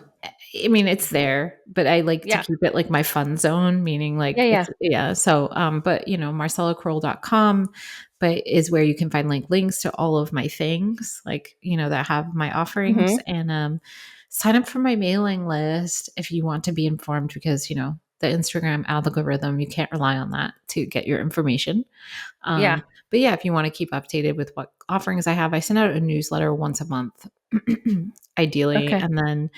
I mean, it's there, but I like to yeah, keep it like my fun zone, meaning yeah, like yeah. it's, yeah. So, but marcellacroll.com, but is where you can find like links to all of my things, like, that have my offerings, Hmm. and, sign up for my mailing list if you want to be informed, because, the Instagram algorithm, you can't rely on that to get your information. Yeah. But yeah, if you want to keep updated with what offerings I have, I send out a newsletter once a month, ideally. Okay. And then,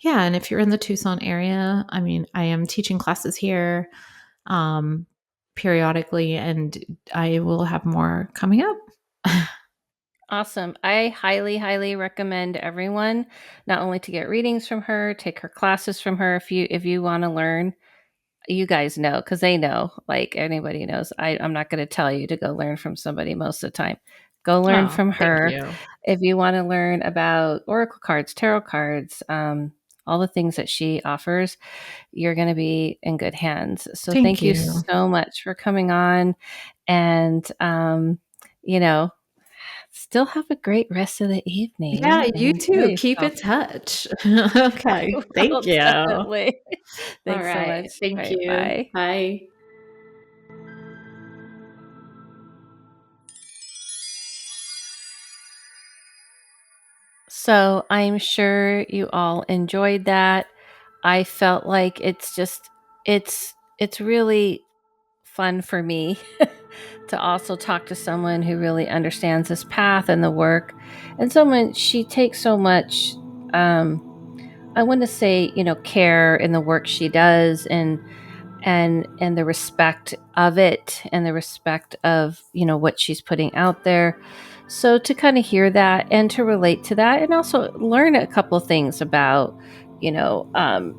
yeah, and if you're in the Tucson area, I mean, I am teaching classes here, um, periodically, and I will have more coming up. Awesome. I highly, highly recommend everyone not only to get readings from her, take her classes from her if you want to learn. You guys know because they know, like anybody knows. I'm not going to tell you to go learn from somebody most of the time. Go learn Oh, from thank her. you. If you want to learn about oracle cards, tarot cards, all the things that she offers, you're going to be in good hands. So Thank thank you you. so much for coming on, and you know, still have a great rest of the Yeah, evening and you enjoy too. Keep yourself. in touch. I Okay. Thank will you. definitely. All Thanks so right. much. All Thank right, you. bye. Bye. So I'm sure you all enjoyed that. I felt like it's really fun for me to also talk to someone who really understands this path and the work, and someone she takes so much um I want to say, care in the work she does, and the respect of it, and the respect of, what she's putting out there. So to kind of hear that and to relate to that, and also learn a couple of things about, you know um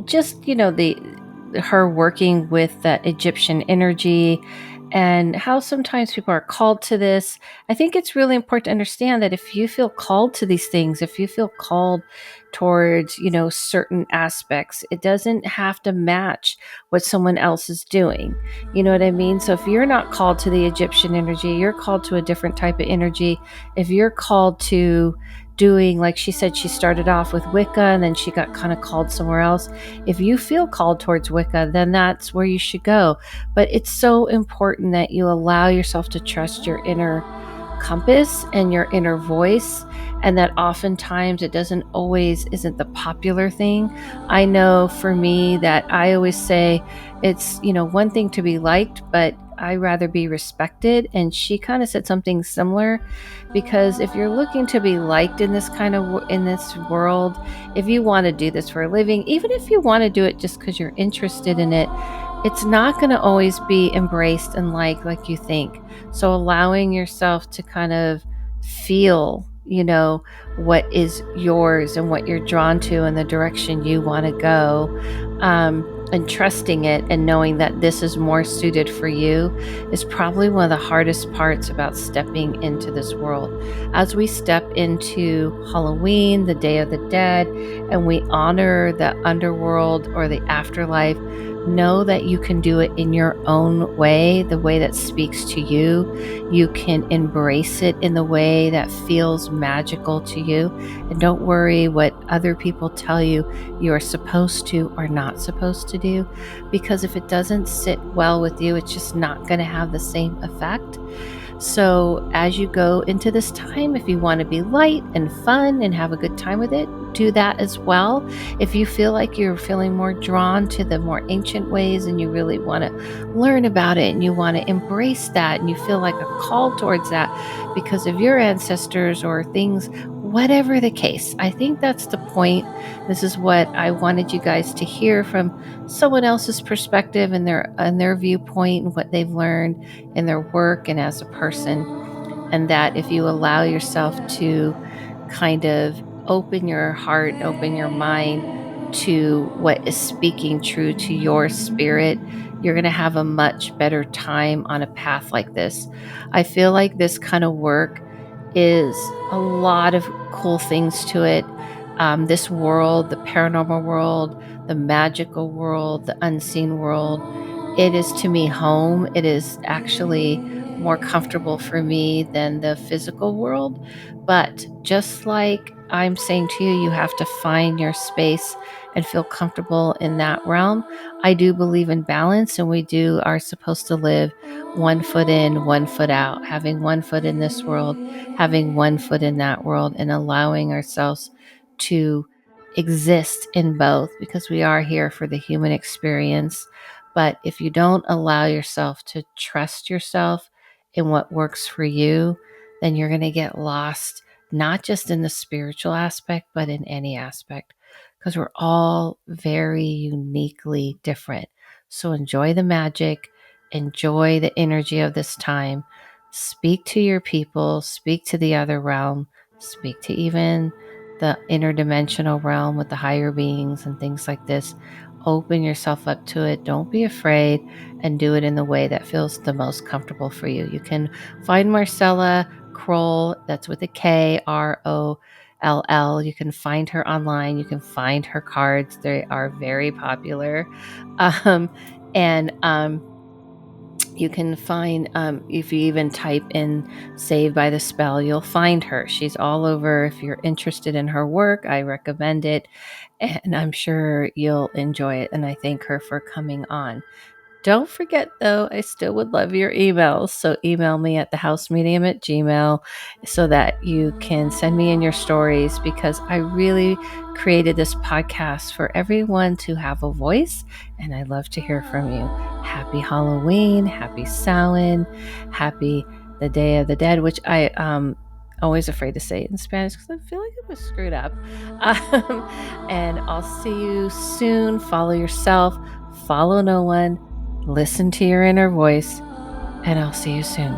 just the her working with that Egyptian energy, and how sometimes people are called to this. I think it's really important to understand that if you feel called to these things, if you feel called towards, certain aspects, it doesn't have to match what someone else is doing. You know what I mean? So if you're not called to the Egyptian energy, you're called to a different type of energy. If you're called to doing, like she said, she started off with Wicca and then she got kind of called somewhere else. If you feel called towards Wicca, then that's where you should go. But it's so important that you allow yourself to trust your inner compass and your inner voice, and that oftentimes it doesn't always isn't the popular thing. I know for me that I always say it's, one thing to be liked, but I rather be respected. And she kind of said something similar, because if you're looking to be liked in this in this world, if you want to do this for a living, even if you want to do it just because you're interested in it, it's not going to always be embraced and like you think. So allowing yourself to kind of feel, what is yours and what you're drawn to and the direction you want to go, and trusting it and knowing that this is more suited for you, is probably one of the hardest parts about stepping into this world. As we step into Halloween, the Day of the Dead, and we honor the underworld or the afterlife, know that you can do it in your own way, the way that speaks to you. You can embrace it in the way that feels magical to you. And don't worry what other people tell you are supposed to or not supposed to do, because if it doesn't sit well with you, it's just not going to have the same effect. So, as you go into this time, if you want to be light and fun and have a good time with it, do that as well. If you feel like you're feeling more drawn to the more ancient ways and you really want to learn about it and you want to embrace that and you feel like a call towards that because of your ancestors or things, whatever the case, I think that's the point. This is what I wanted you guys to hear from someone else's perspective and their viewpoint and what they've learned in their work and as a person. And that if you allow yourself to kind of open your heart, open your mind to what is speaking true to your spirit, you're going to have a much better time on a path like this. I feel like this kind of work is a lot of cool things to it. This world, the paranormal world, the magical world, the unseen world, it is to me home. It is actually more comfortable for me than the physical world. But just like I'm saying to you, you have to find your space and feel comfortable in that realm. I do believe in balance, and we do are supposed to live one foot in, one foot out, having one foot in this world, having one foot in that world, and allowing ourselves to exist in both because we are here for the human experience. But if you don't allow yourself to trust yourself in what works for you, then you're going to get lost, not just in the spiritual aspect, but in any aspect, because we're all very uniquely different. So enjoy the magic, enjoy the energy of this time. Speak to your people, speak to the other realm, speak to even the interdimensional realm with the higher beings and things like this. Open yourself up to it. Don't be afraid, and do it in the way that feels the most comfortable for you. You can find Marcella Kroll, that's with a K, Roll. You can find her online. You can find her cards. They are very popular. Um, and you can find, if you even type in Saved by the Spell, you'll find her. She's all over. If you're interested in her work, I recommend it. And I'm sure you'll enjoy it. And I thank her for coming on. Don't forget, though, I still would love your emails. So email me at thehousemedium@gmail so that you can send me in your stories, because I really created this podcast for everyone to have a voice, and I love to hear from you. Happy Halloween, happy Samhain, happy the Day of the Dead, which I always afraid to say it in Spanish because I feel like it was screwed up. Um, and I'll see you soon. Follow yourself, follow no one. Listen to your inner voice, and I'll see you soon.